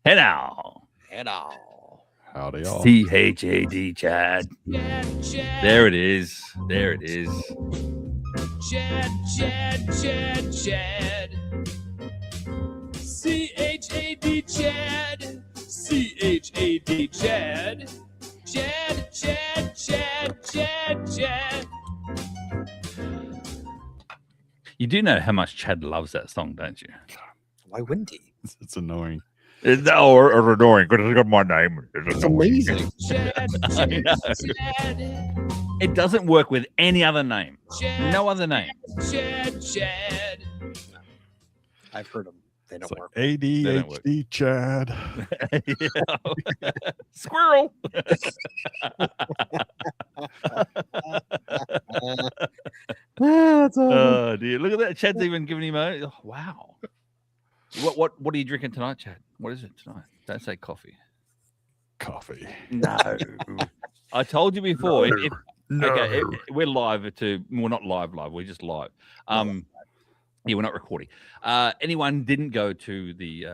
Hello. Hello. Howdy, y'all. CHAD, Chad. There it is. There it is. Chad. CHAD, Chad. CHAD, Chad. Chad. You do know how much Chad loves that song, don't you? Why wouldn't he? It's annoying. It's annoying because it's got my name. It's amazing. I know. It doesn't work with any other name. No other name. Chad. I've heard them. They don't It's work. like ADHD, Chad. Squirrel. That's all. Oh dear! Look at that. Chad's even giving him a. Oh, wow. What are you drinking tonight, Chad? What is it tonight? Don't say coffee. Coffee. No. I told you before. Okay, we're live to. We're not live. We're just live. Yeah, we're not recording. Anyone didn't go to the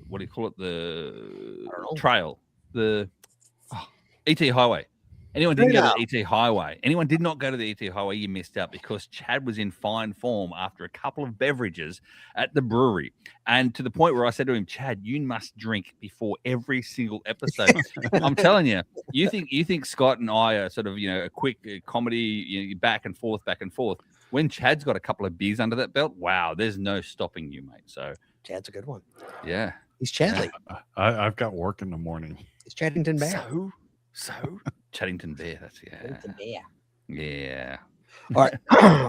what do you call it? The trail, the ET Highway. Anyone didn't go to the ET Highway? Anyone did not go to the ET Highway? You missed out because Chad was in fine form after a couple of beverages at the brewery, and to the point where I said to him, "Chad, you must drink before every single episode." I'm telling you, you think Scott and I are sort of a quick comedy, back and forth. When Chad's got a couple of beers under that belt, wow, there's no stopping you, mate. So Chad's a good one. Yeah, he's Chadley. I've got work in the morning. It's Chaddington Bear. So Chaddington Bear. That's Chaddington Bear. Yeah. All right,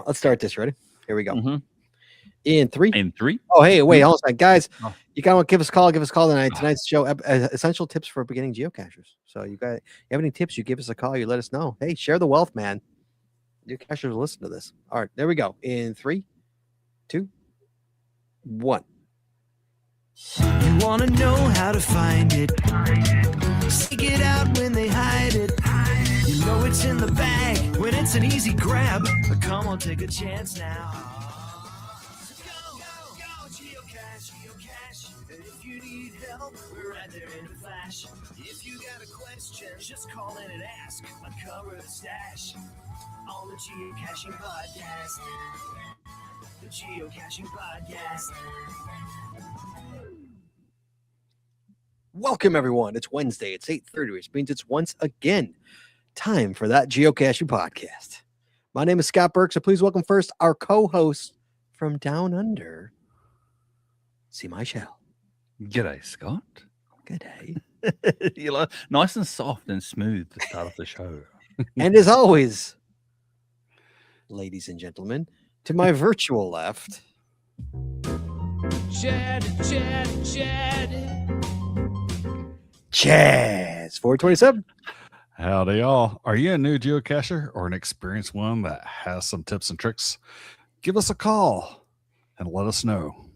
let's start this. Ready? Here we go. Mm-hmm. In three. Oh, hey, wait, hold on, guys. You gotta give us a call. Give us a call tonight. Tonight's show, essential tips for beginning geocachers. So you have any tips? You give us a call. You let us know. Hey, share the wealth, man. Geocachers will listen to this. All right, there we go. In 3, 2, 1. You wanna know how to find it? Seek it out when they hide it. You know it's in the bag when it's an easy grab. But come on, take a chance now. Go, geocache. If you need help, we're right there in a flash. If you got a question, just call in and ask. Uncover the stash on the Geocaching Podcast. The Geocaching Podcast. Welcome, everyone. It's Wednesday. It's 8:30, which means it's once again time for that Geocaching Podcast. My name is Scott Burke, so please welcome first our co-host from Down Under, See My Shell. G'day, Scott. G'day. You're nice and soft and smooth to start off the show. And as always, ladies and gentlemen, to my virtual left, Chaz 427. Howdy, y'all. Are you a new geocacher or an experienced one that has some tips and tricks? Give us a call and let us know.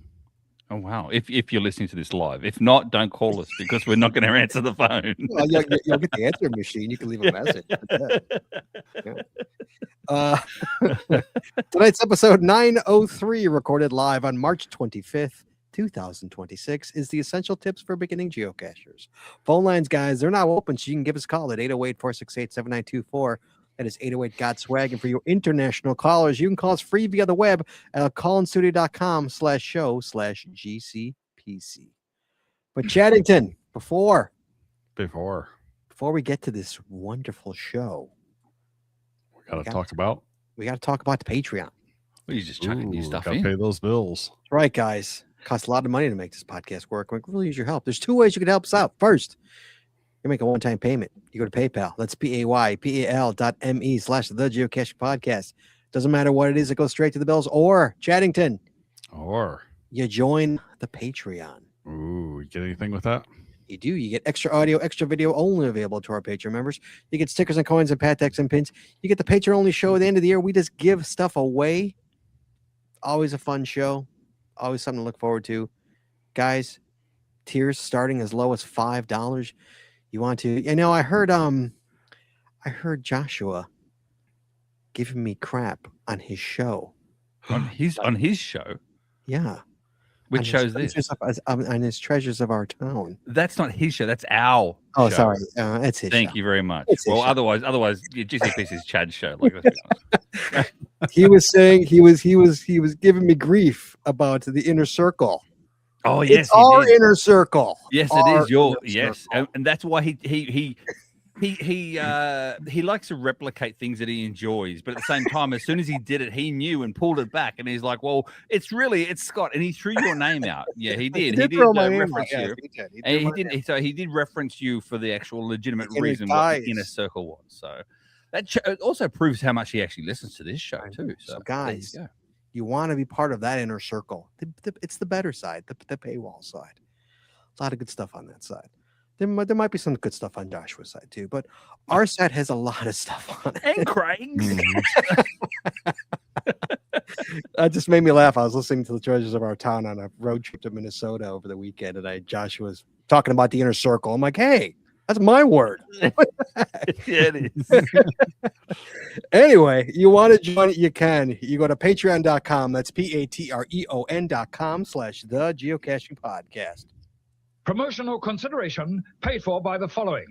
Oh, wow. If you're listening to this live. If not, don't call us because we're not going to answer the phone. Well, you'll get the answering machine. You can leave a message. Tonight's episode 903, recorded live on March 25th, 2026, is the essential tips for beginning geocachers. Phone lines, guys, they're now open, so you can give us a call at 808-468-7924. That is 808-GOT-SWAG. And for your international callers, you can call us free via the web at callinstudio.com/show/GCPC. But Chaddington, before we get to this wonderful show, we got to talk about the Patreon. Well, you just chucking new stuff gotta in. pay those bills. That's right, guys. It costs a lot of money to make this podcast work. We can really use your help. There's 2 ways you can help us out. First, you make a one-time payment. You go to PayPal. That's PayPal.me/the Geocaching Podcast. Doesn't matter what it is. It goes straight to the bills. Or Chaddington. Or you join the Patreon. Ooh, you get anything with that? You do. You get extra audio, extra video only available to our Patreon members. You get stickers and coins and pat decks and pins. You get the Patreon-only show at the end of the year. We just give stuff away. Always a fun show. Always something to look forward to. Guys, tiers starting as low as $5. You want to, I heard Joshua giving me crap on his show. On his show? Yeah. Which on his show's this? On his Treasures of Our Town. That's not his show. That's our Oh, show. sorry. It's his Thank show. you very much. It's his Well, show. otherwise, GCPC's Chad's show. Like, let's be honest. He was saying he was giving me grief about the inner circle. Oh yes, It's our he did. inner circle. Yes, it Our is your inner yes, circle. and that's why he likes to replicate things that he enjoys, but at the same time, as soon as he did it, he knew and pulled it back, and he's like, "Well, it's Scott," and he threw your name out. Yeah, he did. He did throw my name out. reference Yes, you. he did. He And threw he my did. name. So he did reference you for the actual legitimate And he reason what the inner dies. circle was. So that it also proves how much he actually listens to this show too. So, So, guys, you want to be part of that inner circle. It's the better side, the paywall side. A lot of good stuff on that side. There might be some good stuff on Joshua's side too, but our side has a lot of stuff on it. And Craig's. That just made me laugh. I was listening to the Treasures of Our Town on a road trip to Minnesota over the weekend, and Joshua was talking about the inner circle. I'm like, hey, that's my word. Yeah, it is. Anyway, you want to join it, you can. You go to patreon.com. That's patreon.com/the Geocaching Podcast. Promotional consideration paid for by the following.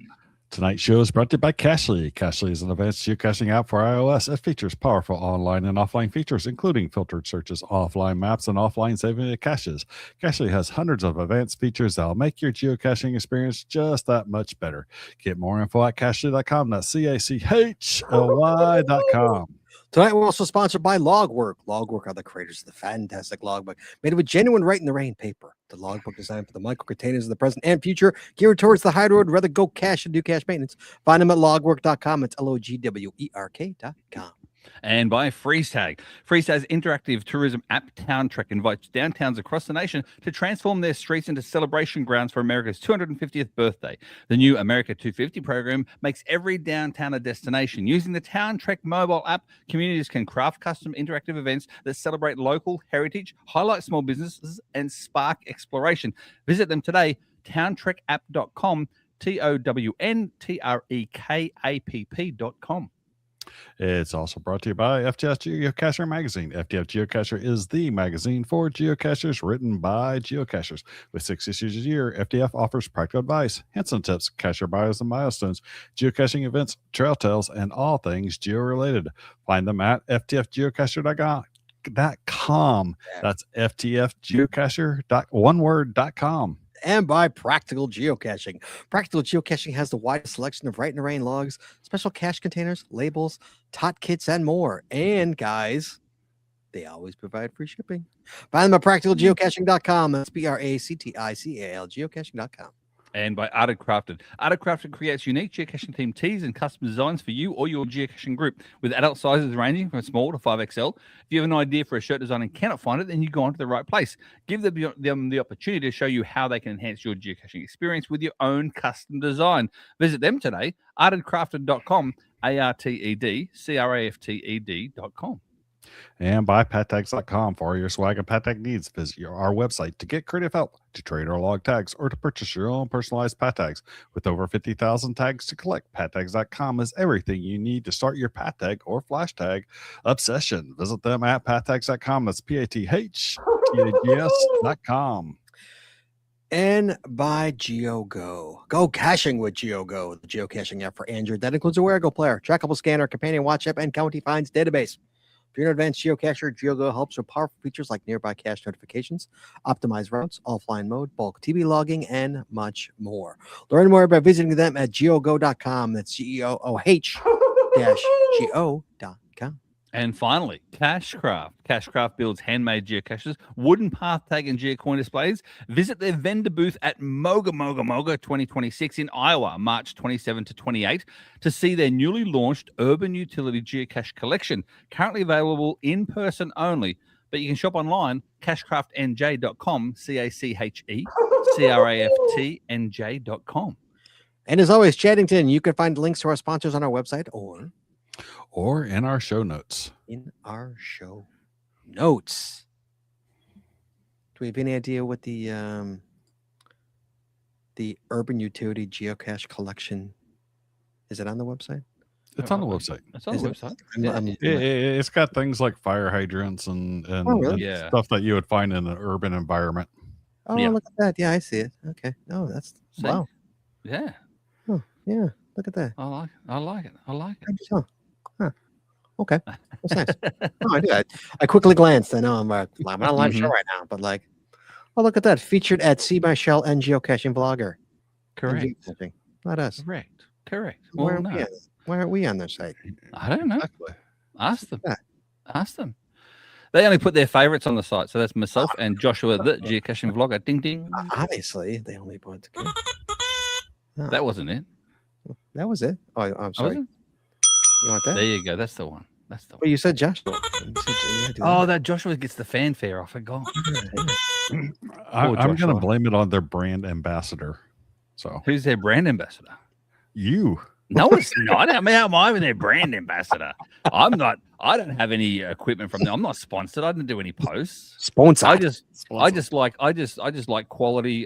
Tonight's show is brought to you by Cachly. Cachly is an advanced geocaching app for iOS. It features powerful online and offline features, including filtered searches, offline maps, and offline saving of caches. Cachly has hundreds of advanced features that will make your geocaching experience just that much better. Get more info at cachly.com. That's CACHLY.com. Tonight, we're also sponsored by Logwork. Logwork are the creators of the fantastic logbook, made with genuine Write in the Rain paper. The logbook designed for the micro containers of the present and future, geared towards the high road, rather go cache and do cache maintenance. Find them at logwork.com. It's LOGWERK.com. And by FreezeTag. FreezeTag's interactive tourism app Town Trek invites downtowns across the nation to transform their streets into celebration grounds for America's 250th birthday. The new America 250 program makes every downtown a destination. Using the Town Trek mobile app, communities can craft custom interactive events that celebrate local heritage, highlight small businesses, and spark exploration. Visit them today, towntrekapp.com, TOWNTREKAPP.com. It's also brought to you by FTF Geocacher Magazine. FTF Geocacher is the magazine for geocachers written by geocachers. With 6 issues a year, FTF offers practical advice, hints and tips, cacher bios and milestones, geocaching events, trail tales, and all things geo-related. Find them at ftfgeocacher.com. That's ftfgeocacher.com. And by Practical Geocaching. Practical Geocaching has the widest selection of Write in the Rain logs, special cache containers, labels, tot kits, and more. And guys, they always provide free shipping. Find them at practicalgeocaching.com. That's BRACTICAL geocaching.com. And by Arted Crafted. Arted Crafted creates unique geocaching themed tees and custom designs for you or your geocaching group, with adult sizes ranging from small to 5XL. If you have an idea for a shirt design and cannot find it, then you go on to the right place. Give them the opportunity to show you how they can enhance your geocaching experience with your own custom design. Visit them today, artedcrafted.com, ARTEDCRAFTED.com. And by pattags.com for all your swag and pat tag needs. Visit our website to get creative help, to trade or log tags, or to purchase your own personalized pat tags. With over 50,000 tags to collect, pattags.com is everything you need to start your pat tag or flash tag obsession. Visit them at pattags.com. That's PATHTAGS.com. And by GeoGo. Go caching with GeoGo, the geocaching app for Android that includes a wearable player, trackable scanner, companion watch app, and county finds database. If you're an advanced geocacher, GeoGo helps with powerful features like nearby cache notifications, optimized routes, offline mode, bulk TV logging, and much more. Learn more by visiting them at geogo.com. That's GEOOH-GO.com. And finally, Cashcraft. Cashcraft builds handmade geocaches, wooden path tag and geocoin displays. Visit their vendor booth at Moga 2026 in Iowa, March 27 to 28, to see their newly launched urban utility geocache collection, currently available in person only. But you can shop online, cashcraftnj.com, CACHECRAFTNJ.com. And as always, Chaddington, you can find links to our sponsors on our website or in our show notes. Do we have any idea what the urban utility geocache collection is? It on the website? It's on the website. It's on the Is it? website. It's got things like fire hydrants and really? and Yeah. stuff that you would find in an urban environment. Oh, Yeah. look at that. Yeah, I see it. Okay. Oh, that's See? wow. Yeah. Oh, yeah. Look at that. I like it. I like it. I like it. I just, huh. Okay. That's nice. Oh, I did. I quickly glanced. I know I'm on a live show right now, but like, oh, look at that. Featured at See My Shell and Geocaching Blogger. Correct. And geocaching. Not us. Correct. Why Well, aren't, we no. why aren't we on their site? I don't know. Exactly. Ask them. Yeah. Ask them. They only put their favorites on the site. So that's myself and Joshua, the geocaching vlogger. Ding, ding. Obviously, they only put. Okay. Oh, That wasn't it. that was it. Oh, I'm Oh, was sorry. it? You want that? There you go. That's the one. That's the Well, one. you said Joshua. You said, yeah, do Oh, that Joshua gets the fanfare. I forgot. that. Yeah. I'm going to Joshua. blame it on their brand ambassador. So Who's their brand ambassador? you. No, it's not. I mean, how am I their brand ambassador? I'm not. I don't have any equipment from them. I'm not sponsored. I didn't do any posts. Sponsor. I just like quality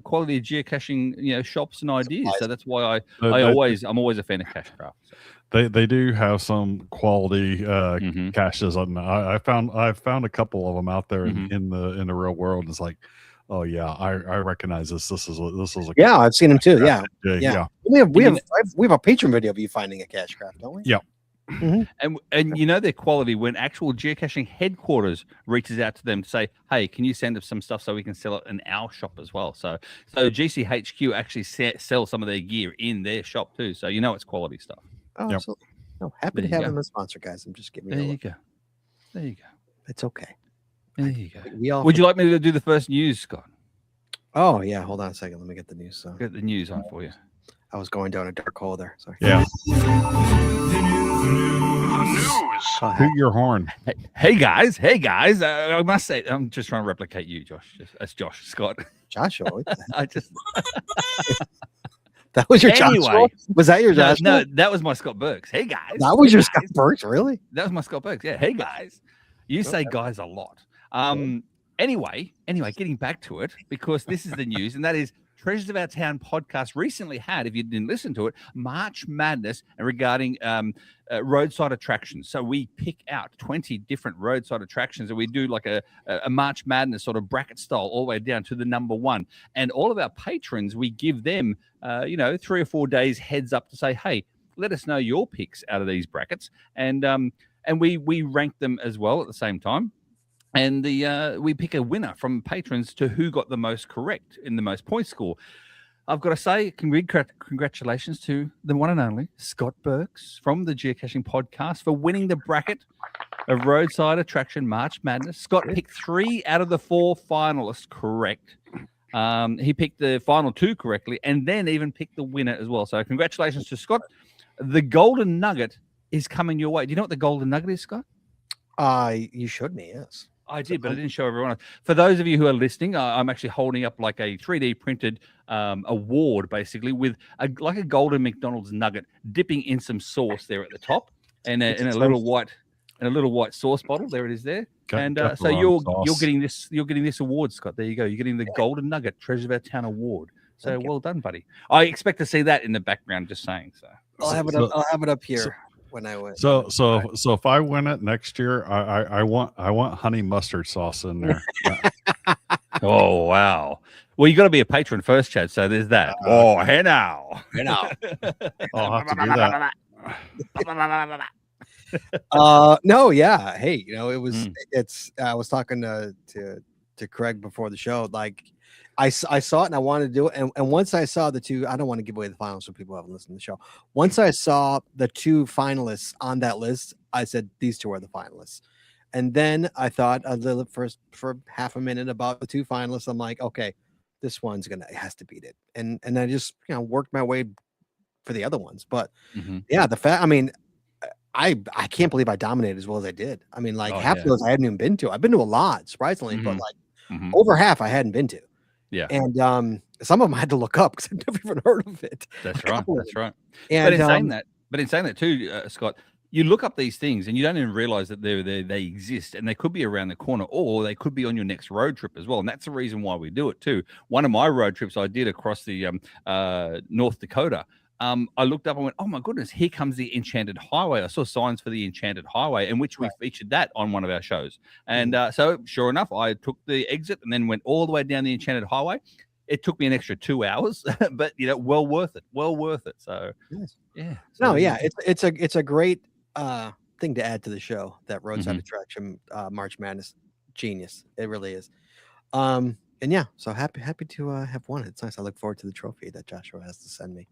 quality geocaching shops and ideas. So that's why I'm always a fan of Cachecraft. So. They do have some quality Mhm. caches on. I found a couple of them out there Mhm. in the real world. It's like, oh yeah, I recognize this. This is a Yeah, I've seen them too. Yeah. yeah. We have You we have a Patreon video of you finding a cache craft, don't we? Yeah. And you know their quality when actual geocaching headquarters reaches out to them to say, hey, can you send us some stuff so we can sell it in our shop as well? So GCHQ actually sell some of their gear in their shop too. So you know it's quality stuff. Oh, Yep. absolutely. No, happy There to you have go. them as sponsor, guys. I'm just giving There you a you look. go. There you go. It's okay. There you go. We all Would you like me to do the first news, Scott? Oh yeah, hold on a second. Let me get the news. So Get the news on for you. I was going down a dark hole there. Sorry. Yeah. Go ahead. Hoot your horn. Hey guys. I must say, I'm just trying to replicate you, Josh. That's Josh Scott. Joshua. what the- I just that was your Anyway. Joshua? Was that your no, Joshua? no, that was my Scott Burks. Hey guys. that was Hey, your guys. Scott Burks, really? That was my Scott Burks. Yeah. Hey guys. You say guys a lot. Anyway, getting back to it, because this is the news, and that is Treasures of Our Town podcast recently had, if you didn't listen to it, March Madness regarding roadside attractions. So we pick out 20 different roadside attractions, and we do like a March Madness sort of bracket style all the way down to the number one. And all of our patrons, we give them, 3 or 4 days heads up to say, hey, let us know your picks out of these brackets. And we rank them as well at the same time. And we pick a winner from patrons to who got the most correct in the most point score. I've got to say, congratulations to the one and only Scott Burks from the Geocaching Podcast for winning the bracket of Roadside Attraction March Madness. Scott picked 3 out of the 4 finalists correct. He picked the final 2 correctly, and then even picked the winner as well. So congratulations to Scott. The Golden Nugget is coming your way. Do you know what the Golden Nugget is, Scott? You showed me, yes. I did, but I didn't show everyone else. For those of you who are listening, I'm actually holding up like a 3D printed award, basically, with a golden McDonald's nugget dipping in some sauce there at the top, and in a little white sauce bottle. There it is there. And so you're getting this award, Scott. There you go. You're getting the Golden Nugget Treasure of Our Town award. So well done, buddy. I expect to see that in the background. Just saying. So I'll have it up here when I win. So if I win it next year, I want honey mustard sauce in there. Oh wow. Well, you got to be a patron first, Chad. So there's that. Hey now. I'll have to do that. No, yeah. Hey, I was talking to Craig before the show. Like I saw it and I wanted to do it. And once I saw the 2, I don't want to give away the finals so people haven't listened to the show. Once I saw the 2 finalists on that list, I said, these 2 are the finalists. And then I thought a little first for half a minute about the 2 finalists. I'm like, okay, this one's it has to beat it. And I just, worked my way for the other ones. But yeah, I can't believe I dominated as well as I did. I mean, like half of those I hadn't even been to. I've been to a lot, surprisingly, but like over half I hadn't been to. Yeah. And some of them I had to look up because I've never even heard of it. That's right. That's right. And, but in saying that too, Scott, you look up these things and you don't even realize that they exist, and they could be around the corner, or they could be on your next road trip as well. And that's the reason why we do it too. One of my road trips I did across the North Dakota, I looked up and went, oh my goodness, here comes the Enchanted Highway. I saw signs for the Enchanted Highway, in which we featured that on one of our shows. And so sure enough, I took the exit and then went all the way down the Enchanted Highway. It took me an extra 2 hours, but well worth it. Well worth it. So yeah. No, yeah, it's a great thing to add to the show. That roadside attraction, March Madness, genius. It really is. And yeah, so happy to have won it. It's nice. I look forward to the trophy that Joshua has to send me.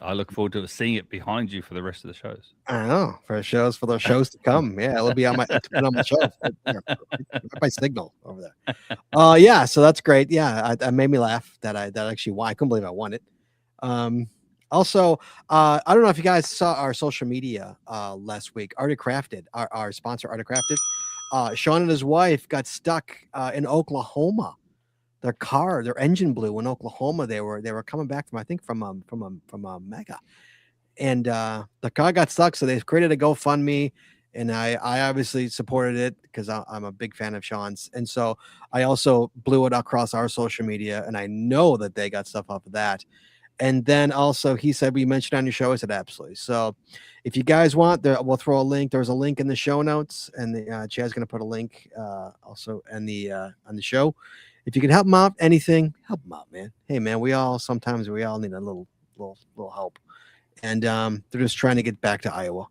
I look forward to seeing it behind you for the rest of the shows. I know, for the shows to come. Yeah, it'll be on my shelf. My signal over there. Yeah, so that's great. Yeah, I made me laugh that actually won. I couldn't believe I won it. Also, I don't know if you guys saw our social media last week. Arctic Crafted, our sponsor, Arctic Crafted. Sean and his wife got stuck in Oklahoma. Their engine blew in Oklahoma. They were coming back from a mega, and the car got stuck. So they created a GoFundMe, and I obviously supported it because I'm a big fan of Sean's, and so I also blew it across our social media, and I know that they got stuff off of that. And then also he said, we mentioned on your show. I said, absolutely. So if you guys want, we'll throw a link. There's a link in the show notes, and Chad's going to put a link also on the show. If you can help them out, anything, help them out, man. Hey, man, sometimes we all need a little help, and they're just trying to get back to Iowa,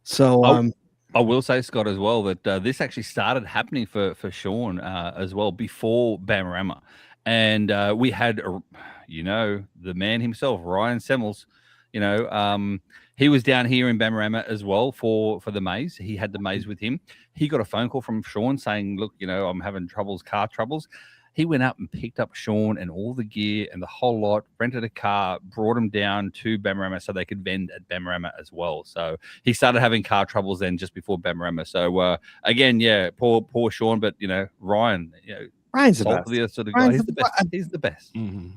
So I will say, Scott, as well, that this actually started happening for Sean as well before Bamarama, and we had the man himself, Ryan Semmels. He was down here in Bamarama as well for the maze. He had the maze with him. He got a phone call from Sean saying, look, I'm having car troubles. He went up and picked up Sean and all the gear and the whole lot, rented a car, brought him down to Bamarama so they could vend at Bamarama as well. So he started having car troubles then just before Bamarama. So again, yeah, poor Sean, but Ryan, Ryan's the best. Sort of guy. He's the best. He's the best. Mm-hmm.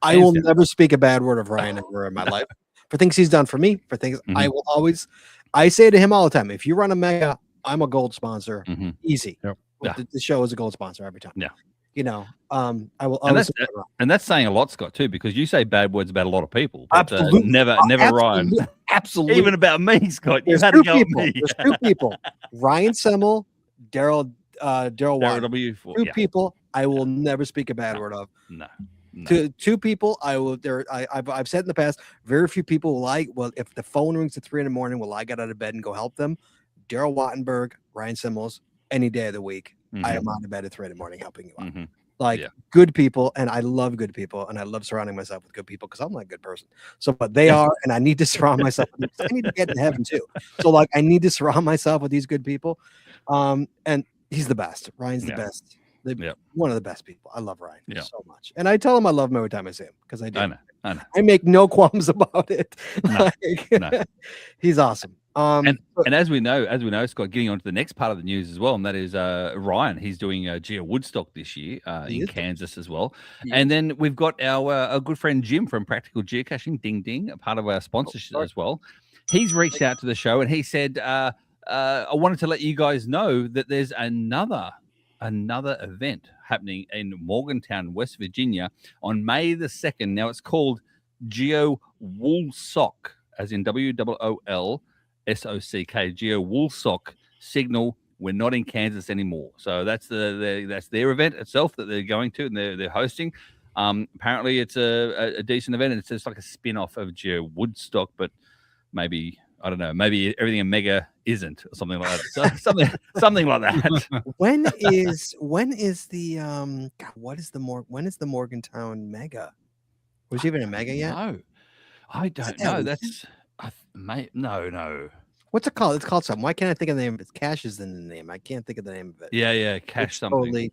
I will never speak a bad word of Ryan ever in my life. For things he's done for me, for things I will always, I say to him all the time, if you run a mega, I'm a gold sponsor. Easy. Yep. Yeah. The show is a gold sponsor every time. Yeah. I will always. And that's saying a lot, Scott, too, because you say bad words about a lot of people. But, absolutely. Never Ryan. Absolutely. Even about me, Scott. There's had to go people. me. There's two people. Ryan Semmel, Daryl Watt. Two people I will never speak a bad word of. No. Two people I've said in the past, very few people if the phone rings at 3 a.m, will I get out of bed and go help them? Daryl Wattenberg, Ryan Semmels, any day of the week, I am out of bed at 3 a.m. helping you out. Good people, and I love good people, and I love surrounding myself with good people because I'm not a good person. So, but they are, and I need to surround myself with them. I need to get in heaven too. So, I need to surround myself with these good people. And he's the best. Ryan's the best. One of the best people. I love Ryan so much, and I tell him I love him every time I see him because I do. I know. I make no qualms about it. No. He's awesome. And as we know, Scott, getting on to the next part of the news as well, and that is Ryan. He's doing Geo Woodstock this year in Kansas as well. Yeah. And then we've got our good friend Jim from Practical Geocaching, Ding Ding, a part of our sponsorship as well. He's reached out to the show and he said, I wanted to let you guys know that there's another event happening in Morgantown, West Virginia on May the 2nd. Now it's called Geo Woolsock, as in WOOLSOCK, Geo Woolsock Signal. We're not in Kansas anymore. So that's that's their event itself that they're going to and they're hosting. Apparently it's a decent event, and it's just like a spin-off of Geo Woodstock, but maybe I don't know. Maybe everything in Mega isn't, or something like that. So something like that. When is the when is the Morgantown Mega? Was even a Mega yet? No, I don't know. That's no. What's it called? It's called something. Why can't I think of the name? It's Cash is in the name. I can't think of the name of it. Yeah, Cash it's something. Totally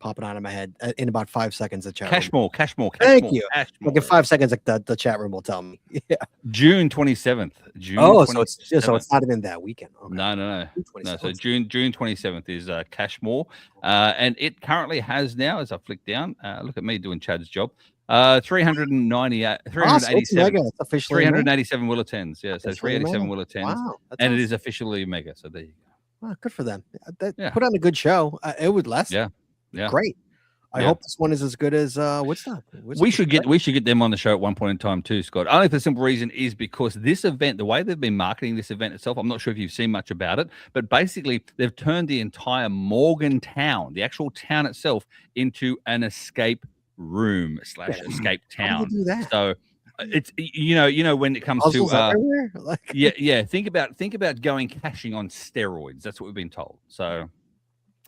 popping out of my head in about 5 seconds. The chat. Cashmore. Thank you. Like in 5 seconds, like the chat room will tell me. Yeah. June 27th. So it's not even that weekend. Okay. No. So June 27th is Cashmore, and it currently has now, as I flick down, look at me doing Chad's job. 387 Willa 10s. Yeah, so 387 Willa 10s. Wow, and it is officially Mega. So there you go. Wow, good for them. Put on a good show. It would last. Yeah. Great. I Yeah. hope this one is as good as Woodstock. We should get them on the show at one point in time too, Scott. Only for the simple reason is because this event, the way they've been marketing this event itself, I'm not sure if you've seen much about it, but basically they've turned the entire Morgantown, the actual town itself, into an escape room / escape How town. do you do that? So it's when it comes Puzzles to everywhere? Like, yeah, think about going caching on steroids. That's what we've been told. So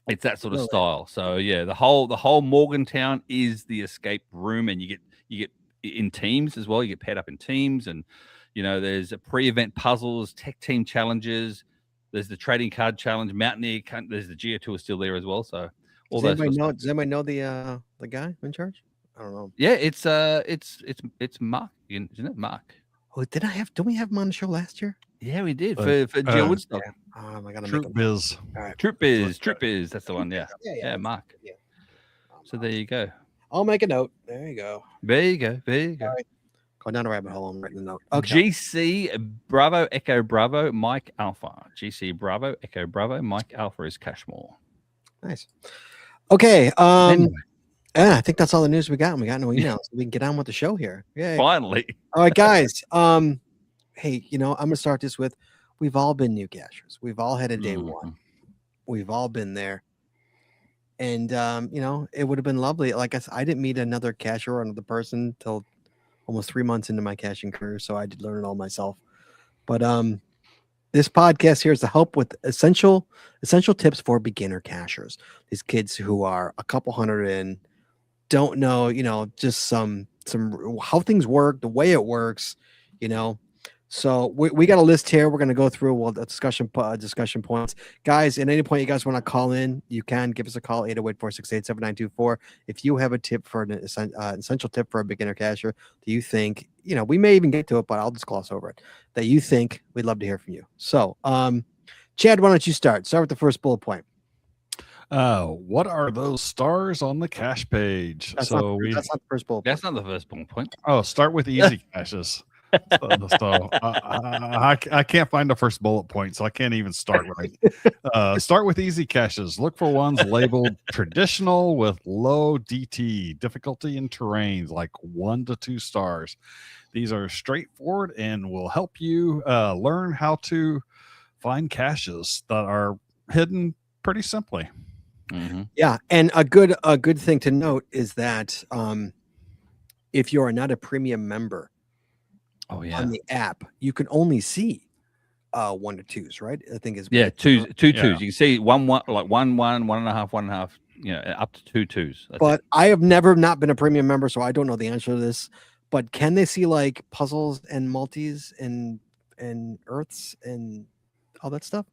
it's that sort of Really? style. So yeah, the whole Morgantown is the escape room, and you get in teams as well. You get paired up in teams, and there's a pre-event puzzles, tech team challenges. There's the trading card challenge, Mountaineer. There's the Geo Tour still there as well. So all does those. anybody know the guy in charge? I don't know. Yeah, it's Mark, isn't it? Mark. Oh, don't we have him on the show last year? Yeah, we did for Geo Woodstock. I gotta make Troop him. Biz. All right. Troop Biz. That's the one. Yeah, Yeah. Mark. Yeah. So there you go. I'll make a note. There you go. There you go. All right. Going down the rabbit hole. I'm writing a note. Okay. GC Bravo Echo Bravo Mike Alpha. GC Bravo Echo Bravo Mike Alpha is Cashmore. Nice. Okay. Anyway. Yeah, I think that's all the news we got. And we got no emails. We can get on with the show here. Yeah. Finally. All right, guys. Hey, I'm gonna start this with we've all been new cashers. We've all had a day one. We've all been there. And it would have been lovely. Like I didn't meet another cashier or another person till almost 3 months into my caching career, so I did learn it all myself. But this podcast here is to help with essential tips for beginner cachers. These kids who are a couple hundred in, don't know, just some how things work, the way it works, So we got a list here. We're going to go through the discussion points. Guys, at any point you guys want to call in, you can give us a call, 808-468-7924. If you have a tip for an essential tip for a beginner cacher that you think, we may even get to it, but I'll just gloss over it, that you think, we'd love to hear from you. So, Chad, why don't you start? Start with the first bullet point. What are those stars on the cache page? That's not the first bullet point. That's not the first bullet point. Oh, start with easy caches. So I can't find the first bullet point, so I can't even start right. Start with easy caches. Look for ones labeled traditional with low DT, difficulty in terrains, like 1 to 2 stars. These are straightforward and will help you learn how to find caches that are hidden pretty simply. Mm-hmm. Yeah, and a good thing to note is that if you are not a premium member on the app, you can only see 1 to 2s, right? I think is two twos. You can see one like 1 1 1.5 1.5, up to 2 twos. But I have never not been a premium member, so I don't know the answer to this. But can they see like puzzles and multis and earths and all that stuff?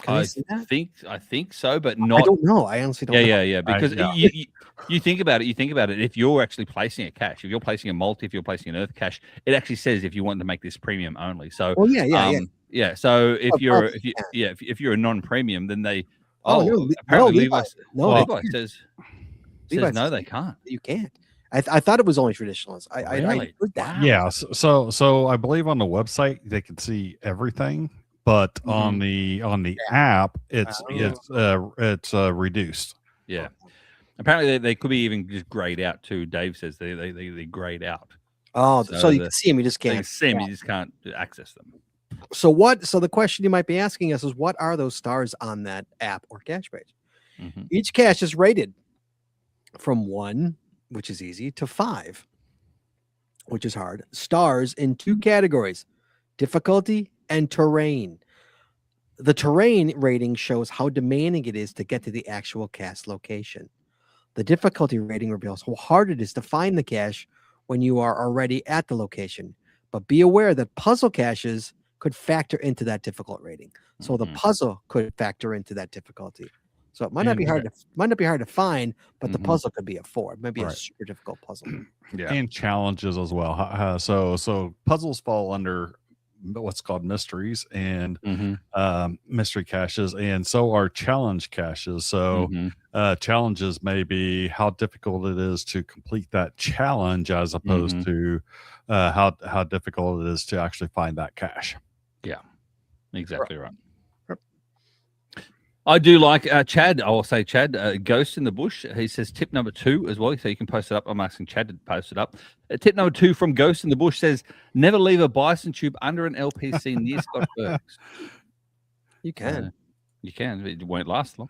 I think so, but not. I don't know. I honestly don't know. Yeah. Because you think about it. If you're actually placing a cache, if you're placing a multi, if you're placing an earth cache, it actually says if you want to make this premium only. So, yeah. So if you're a non-premium, then they apparently Levi says no, they can't. You can't. I thought it was only traditionalists. I heard that. Yeah. So I believe on the website they can see everything. But on the app, it's reduced. Yeah, apparently they could be even just grayed out too. Dave says they grayed out. Oh, so you can see them, you just can't. You see them, you just can't access them. So the question you might be asking us is, what are those stars on that app or cache page? Mm-hmm. Each cache is rated from 1, which is easy, to 5, which is hard. Stars in 2 categories: difficulty and terrain. The terrain rating shows how demanding it is to get to the actual cache location. The difficulty rating reveals how hard it is to find the cache when you are already at the location. But be aware that puzzle caches could factor into that difficult rating. So the puzzle could factor into that difficulty. So it might not be hard to find, but the puzzle could be a 4. It might be a super difficult puzzle. Yeah, and challenges as well. So puzzles fall under what's called mysteries and mystery caches, and so are challenge caches. So challenges may be how difficult it is to complete that challenge as opposed to how difficult it is to actually find that cache. Yeah, exactly right. I do like Chad. I will say Chad, Ghost in the Bush. He says tip number 2 as well. So you can post it up. I'm asking Chad to post it up. Tip number 2 from Ghost in the Bush says never leave a bison tube under an LPC near Scott Burks. You can. You can. It won't last long.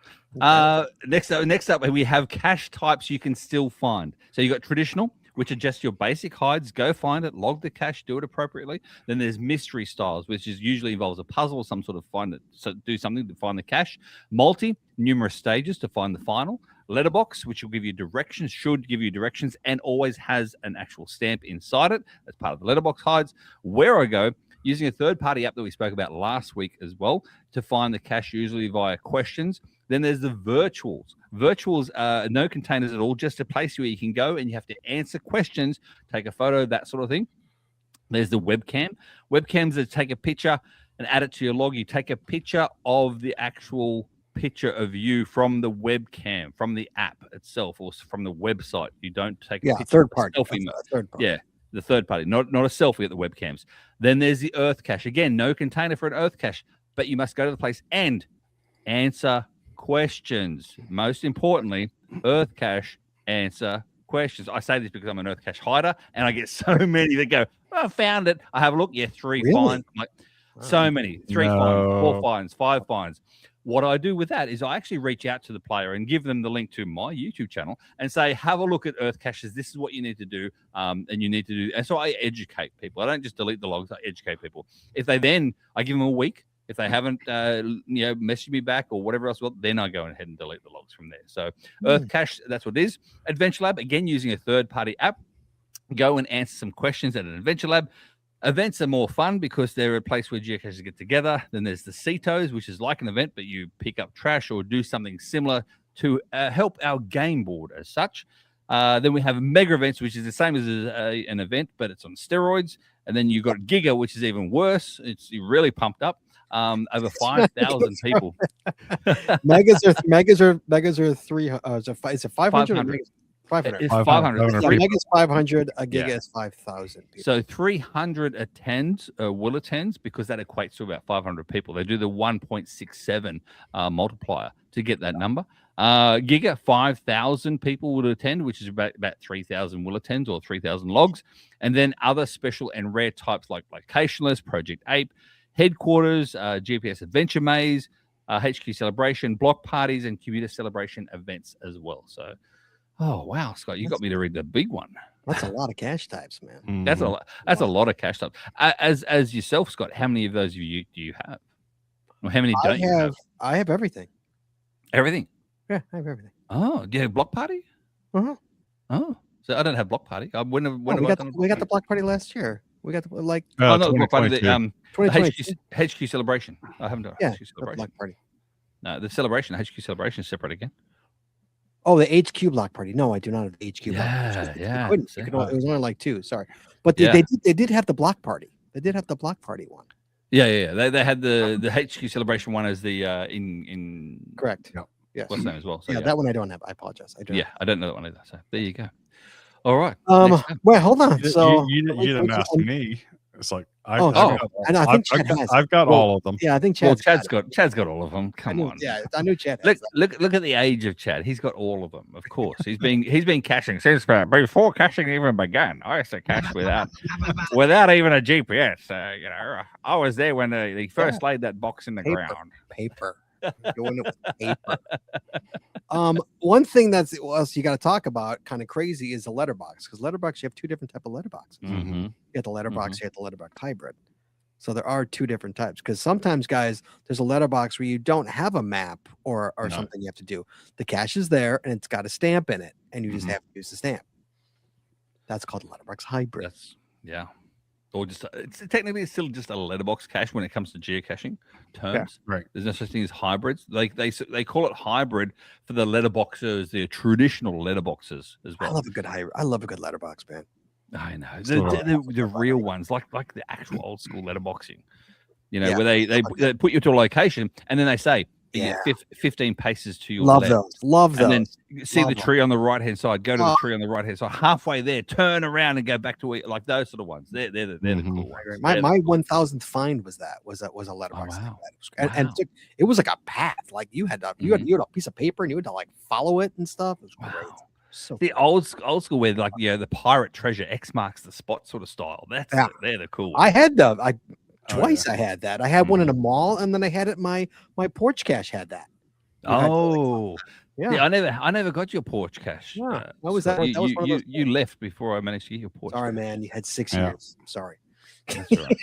Next up, we have cache types you can still find. So you got traditional, which are just your basic hides. Go find it, log the cache, do it appropriately. Then there's mystery styles, which is usually involves a puzzle or some sort of do something to find the cache. Multi, numerous stages to find the final. Letterbox, which will give you directions, should give you directions, and always has an actual stamp inside it. That's part of the letterbox hides. Where I go, using a third-party app that we spoke about last week as well to find the cache, usually via questions. Then there's the virtuals. Virtuals are no containers at all, just a place where you can go and you have to answer questions, take a photo, that sort of thing. There's the webcam. Webcams that take a picture and add it to your log. You take a picture of the actual picture of you from the webcam, from the app itself, or from the website. You don't take a picture. Third party. Selfie mode. Third party. Yeah. The third party, not a selfie at the webcams. Then there's the Earth cache. Again, no container for an Earth cache, but you must go to the place and answer questions. Most importantly, Earth cache, answer questions. I say this because I'm an Earth cache hider, and I get so many that go, I found it. I have a look. Yeah, 3 Really? finds. I'm like, so many. 3 finds, 4 finds, 5 finds. What I do with that is I actually reach out to the player and give them the link to my YouTube channel and say, have a look at Earth caches. This is what you need to do. And you need to do. And so I educate people. I don't just delete the logs. I educate people. If they then, I give them a week. If they haven't, messaged me back or whatever else, well, then I go ahead and delete the logs from there. So Earth cache, that's what it is. Adventure Lab, again, using a third-party app. Go and answer some questions at an Adventure Lab. Events are more fun because they're a place where geocachers get together. Then there's the CETOs, which is like an event, but you pick up trash or do something similar to help our game board as such. Then we have mega events, which is the same as an event, but it's on steroids. And then you've got Giga, which is even worse. It's really pumped up. Over 5,000 people. Megas are 3. Is it 500? 500. It's 500. Yeah, Mega's 500. A Giga is 5,000 people. So 300 will attend because that equates to about 500 people. They do the 1.67 multiplier to get that number. Giga, 5,000 people would attend, which is about 3,000 will attend or 3,000 logs. And then other special and rare types like Locationless, Project Ape, Headquarters, GPS Adventure Maze, HQ Celebration, block parties, and commuter celebration events as well. So, oh wow, Scott, you got me to read the big one. That's a lot of cache types, man. Mhm. That's a lot. That's a lot of cache types. As yourself, Scott, how many of those do you have? Or how many don't you have? I have everything. Everything. Yeah, I have everything. Oh, do you have block party? Uh-huh. Oh, so I don't have block party. When have we I done got the block party last year. We got the Oh, no, block party. The 2022. HQ celebration. I haven't done Yeah, HQ the celebration. block party. No, the celebration. HQ celebration is separate again. Oh, the HQ block party. No, I do not have the HQ block party. Yeah. It was only like 2. Sorry, but they did have the block party. They did have the block party one. Yeah. They had the HQ celebration one as the in Correct. Yep. Yes. what's the name as well. So, Yeah, that one I don't have. I apologize. I don't. Yeah, I don't know that one either. So there you go. All right. Well, hold on. So you didn't ask me. It's like I think Chad has. I've got all of them. Yeah, I think Chad's got got all of them. Come on. Yeah, I knew Chad. Has Look at the age of Chad. He's got all of them. Of course, he's been caching since before caching even began. I used to cache without even a GPS. I was there when they first laid that box in the ground. Paper. Doing it with paper. One thing that's else you got to talk about, kind of crazy, is the letterbox, because letterbox you have 2 different type of letterboxes. Mm-hmm. You have the letterbox, you have the letterbox hybrid. So there are 2 different types, because sometimes, guys, there's a letterbox where you don't have a map or something you have to do. The cache is there and it's got a stamp in it, and you just have to use the stamp. That's called a letterbox hybrid. Yeah. Or just it's technically still just a letterbox cache when it comes to geocaching terms. Yeah, right. There's no such thing as hybrids. Like they call it hybrid for the letterboxers, the traditional letterboxers as well. I love a good hybrid. I love a good letterbox, man. I know the real ones, like the actual old school letterboxing. Where they put you to a location and then they say Yeah. 15 paces to your Love left. those. Love those. And then you see Love the them. tree on the right hand side. Go to the Oh. tree on the right hand side. Halfway there, turn around and go back to where, like those sort of ones. They're the cool ones. My They're my the cool 1000th find was a letterbox. wow. Like that. And it was like a path. Like you had you had a piece of paper and you had to like follow it and stuff. It was great. Wow. So The old school where like the pirate treasure X marks the spot sort of style. They're the cool ones. I had them. Twice I had that. I had one in a mall and then I had it my porch cache had that. Yeah, I never got your porch cache. Yeah, that was Scott. that. That was one of those. You left before I managed to get your porch. Sorry, cache. man. You had 6 years. Sorry. That's right.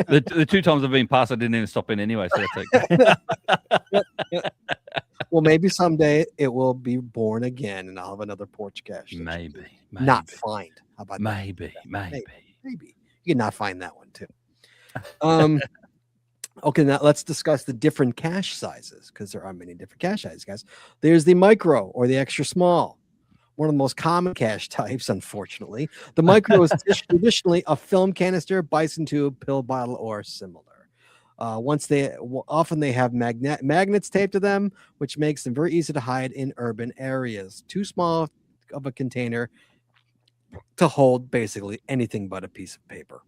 the 2 times I've been past, I didn't even stop in anyway. So that's okay. Well, maybe someday it will be born again, and I'll have another porch cache. Maybe. Not find. How about maybe. Maybe. You can not find that one too. Okay, now let's discuss the different cache sizes because there are many different cache sizes, guys. There's the micro or the extra small. One of the most common cache types, unfortunately. The micro is traditionally a film canister, bison tube, pill bottle, or similar. Often they have magnets taped to them, which makes them very easy to hide in urban areas. Too small of a container to hold basically anything but a piece of paper.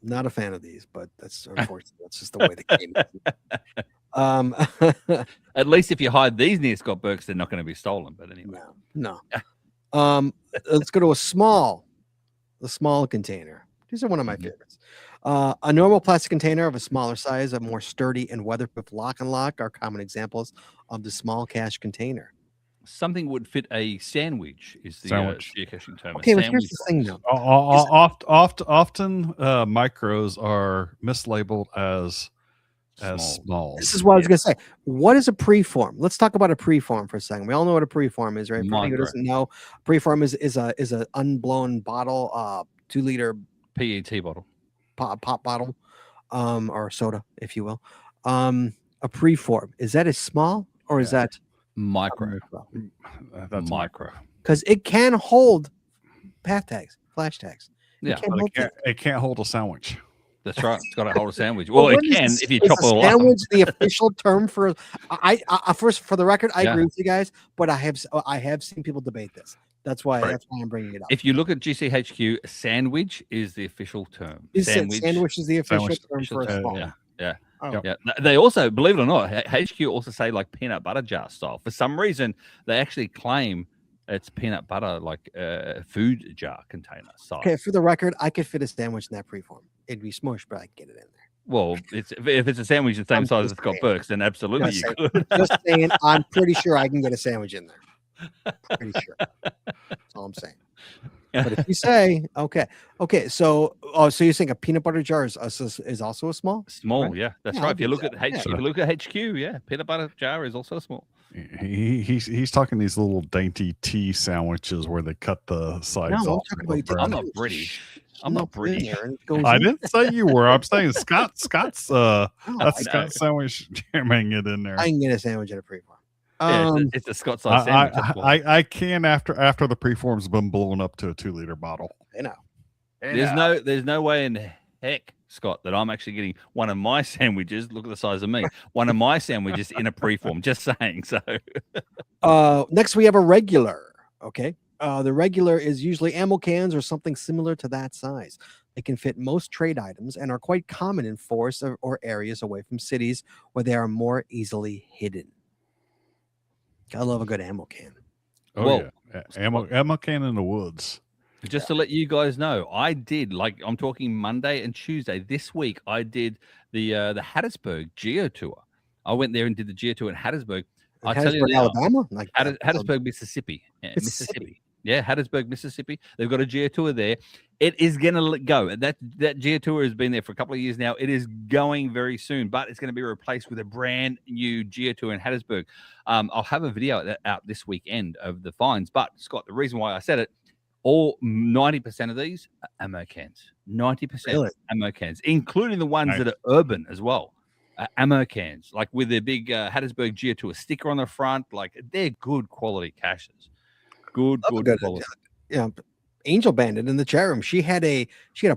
Not a fan of these, but that's unfortunate. That's just the way they came. At least if you hide these near Scott Burke's, they're not going to be stolen. But anyway, no. Let's go to the small container. These are one of my favorites. A normal plastic container of a smaller size, a more sturdy and weatherproof lock and lock are common examples of the small cache container. something would fit a sandwich is the geocaching term. Okay, but here's the thing though. Often micros are mislabeled as small. This is what I was going to say. What is a preform? Let's talk about a preform for a second. We all know what a preform is, right? For anyone who doesn't know, preform is a unblown bottle, 2 liter PET bottle, pop bottle, or soda, if you will. A preform, is that a small or is that micro? That's micro because it can hold path tags, flash tags. Yeah, it can't hold a sandwich. That's right. It's got to hold a sandwich. Well, it can if you chop it all up. Sandwich, the official term for I first for the record, I agree with you guys, but I have seen people debate this. That's why I'm bringing it up. If you look at GCHQ, sandwich is the official term. Sandwich is the official term for a small. Yeah. Oh. Yeah. They also, believe it or not, HQ also say like peanut butter jar style. For some reason, they actually claim it's peanut butter like food jar container size. Okay, for the record, I could fit a sandwich in that preform. It'd be smushed, but I could get it in there. Well, if it's a sandwich the same size as Scott Burke's, then absolutely you could. Just saying, I'm pretty sure I can get a sandwich in there. Pretty sure. That's all I'm saying. But if you say okay, so you're saying a peanut butter jar is also a small? Small, right? yeah, that's right. If you look at if you look at HQ, peanut butter jar is also small. He's talking these little dainty tea sandwiches where they cut the sides off. I'm not British. I'm not British. I didn't say you were. I'm saying Scott's Scott's sandwich jamming it in there. I can get a sandwich in a preform. It's a Scott size sandwich. I can after the preform's been blown up to a 2 liter bottle. You know. There's no way in heck, Scott, that I'm actually getting one of my sandwiches. Look at the size of me. One of my sandwiches in a preform. Just saying. So next we have a regular. Okay. The regular is usually ammo cans or something similar to that size. They can fit most trade items and are quite common in forests or areas away from cities where they are more easily hidden. I love a good ammo can. Yeah. Ammo can in the woods. Just to let you guys know, I did, like I'm talking Monday and Tuesday this week, I did the Hattiesburg Geo Tour. I went there and did the Geo Tour in Hattiesburg. I tell you now, Alabama, like Hattiesburg, Mississippi. Mississippi. Yeah, Hattiesburg, Mississippi. They've got a Geo Tour there. It is going to go. That Geo Tour has been there for a couple of years now. It is going very soon, but it's going to be replaced with a brand new Geo Tour in Hattiesburg. I'll have a video out this weekend of the finds. But, Scott, the reason why I said it, all 90% of these are ammo cans. 90% ammo cans, including the ones that are urban as well. Ammo cans, like with their big Hattiesburg Geo Tour sticker on the front. Like, they're good quality caches. Good quality. Yeah. Angel Bandit in the chat room. She had a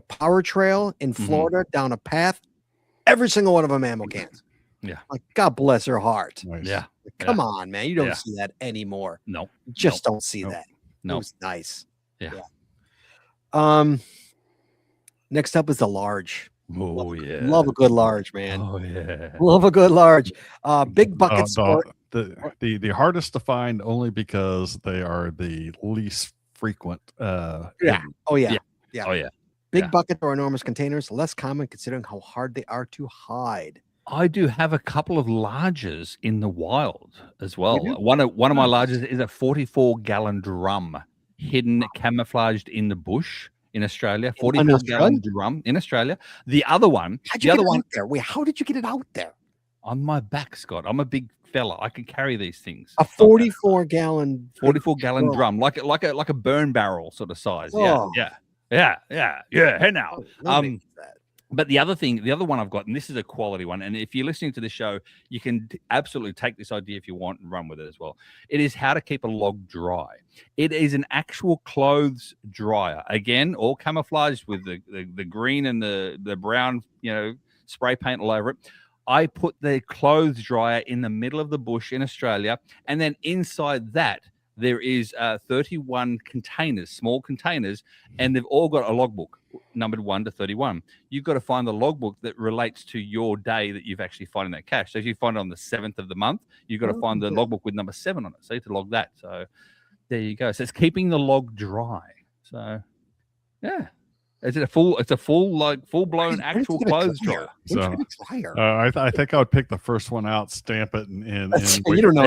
power trail in Florida down a path. Every single one of them ammo cans. Yeah. Like, God bless her heart. Nice. Yeah. Like, come on, man. You don't Yeah. see that anymore. No. You just don't see Nope. that. No. It was nice. Yeah. Next up is the large. Oh yeah. Love a good large, man. Oh yeah. Love a good large. Big bucket sport. The hardest to find only because they are the least frequent. Yeah. hidden. Oh yeah. Yeah. Yeah. Oh yeah. Big yeah. bucket or enormous containers, less common considering how hard they are to hide. I do have a couple of larges in the wild as well. do? One of my Nice. larges is a 44-gallon drum hidden, camouflaged in the bush in Australia. 44-gallon drum in Australia. The other one, How'd you get it out there? Wait, how did you get it out there? on my back, Scott. I'm a big fella. I can carry these things. A 44-gallon 44-gallon drum, like a burn barrel sort of size. Oh. Yeah. Hey now. Nobody does that. But the other one I've got, and this is a quality one, and if you're listening to this show, you can absolutely take this idea if you want and run with it as well. It is how to keep a log dry. It is an actual clothes dryer. Again, all camouflaged with the green and the brown, spray paint all over it. I put the clothes dryer in the middle of the bush in Australia, and then inside that, there is 31 containers, small containers, and they've all got a logbook numbered 1 to 31. You've got to find the logbook that relates to your day that you've actually found in that cache. So if you find it on the 7th of the month, you've got to find the logbook with number 7 on it. So you have to log that. So there you go. So it's keeping the log dry. So yeah. Is it it's a full blown actual clothes dryer? So I think I would pick the first one out, stamp it, and you don't know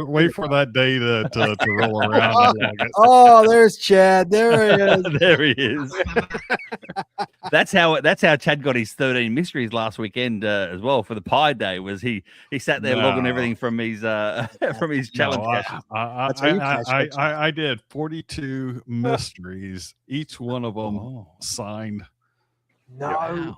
wait for that day to roll around. And log it. Oh, there's Chad. There he is. There he is. That's how Chad got his 13 mysteries last weekend as well for the Pie Day. Was he sat there logging everything from his challenge caches. I did 42 mysteries. Each one of them signed. No.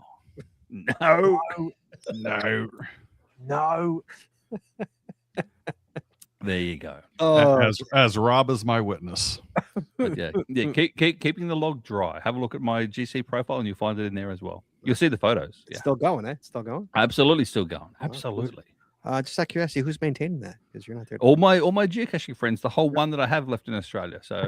There you go. As Rob is my witness. But yeah. Keeping the log dry. Have a look at my GC profile, and you'll find it in there as well. You'll see the photos. Yeah. Still going, eh? Still going. Absolutely, still going. Absolutely. Just out of curiosity, who's maintaining that? Because you're not there. All my geocaching friends. The whole one that I have left in Australia. So,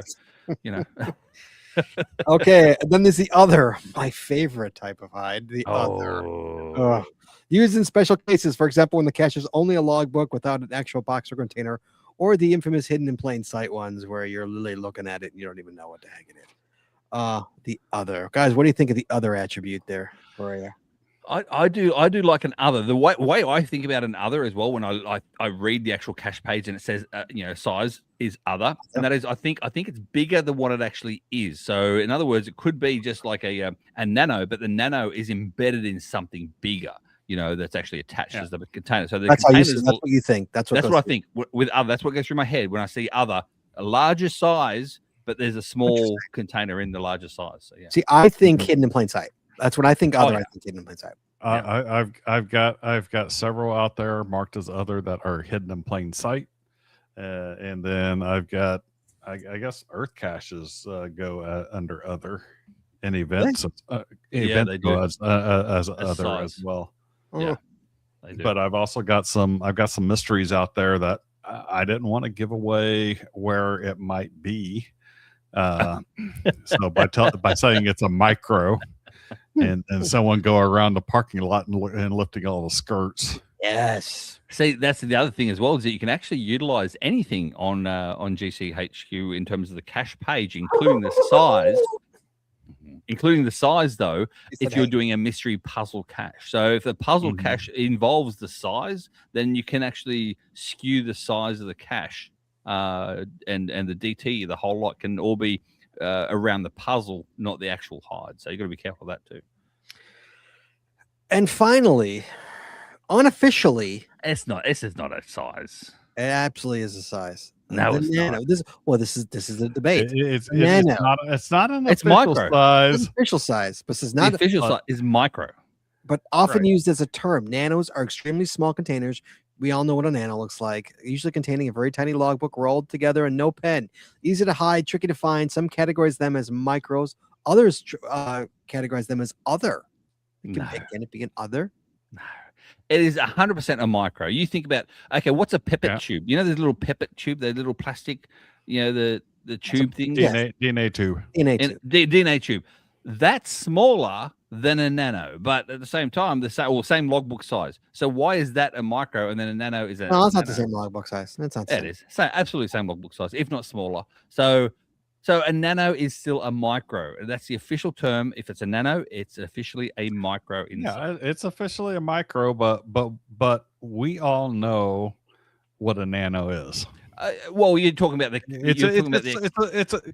Okay, and then there's the other, my favorite type of hide, the other. Used in special cases, for example, when the cache is only a logbook without an actual box or container, or the infamous hidden in plain sight ones where you're literally looking at it and you don't even know what the heck it is. The other. Guys, what do you think of the other attribute there for you? I do like an other. The way I think about an other as well, when I read the actual cache page and it says size is other, and that is I think it's bigger than what it actually is. So in other words, it could be just like a nano, but the nano is embedded in something bigger. That's actually attached as the container. So that's what you think. That's what I think with other. That's what goes through my head when I see other, a larger size, but there's a small container in the larger size. So yeah. See, I think hidden in plain sight. That's what I think. I think hidden in plain sight. I've got several out there marked as other that are hidden in plain sight, and then I've got I guess earth caches go under other, and events events go as other size as well. Yeah, but I've also got some mysteries out there that I didn't want to give away where it might be. So by saying it's a micro, and someone go around the parking lot and lifting all the skirts. Yes. See, that's the other thing as well, is that you can actually utilize anything on GCHQ in terms of the cache page, including the size. Including the size, though, if you're doing a mystery puzzle cache. So if the puzzle cache involves the size, then you can actually skew the size of the cache, and the DT, the whole lot can all be around the puzzle, not the actual hide. So you got to be careful of that too. And finally, unofficially, this is not a size. It absolutely is a size. No, it's nano. not. This is the debate. It's not an it's official micro size. It's official size, but this is not the official size. Is micro, but often used as a term. Nanos are extremely small containers. We all know what a nano looks like, usually containing a very tiny logbook rolled together and no pen. Easy to hide, tricky to find. Some categorize them as micros. Others categorize them as other. Can it be an other? No. It is 100% a micro. You think about, okay, what's a pipette Yeah. tube? You know, there's little pipette tube, the little plastic, you know, the tube thing. DNA tube. DNA tube. That's smaller than a nano, but at the same time, same logbook size. So why is that a micro and then a nano is a? No, it's not the nano? same logbook size. That's not. Yeah, it is. So absolutely same logbook size, if not smaller. So a nano is still a micro. That's the official term. If it's a nano, it's officially a micro inside. Yeah, it's officially a micro, but we all know what a nano is. Well, you're talking about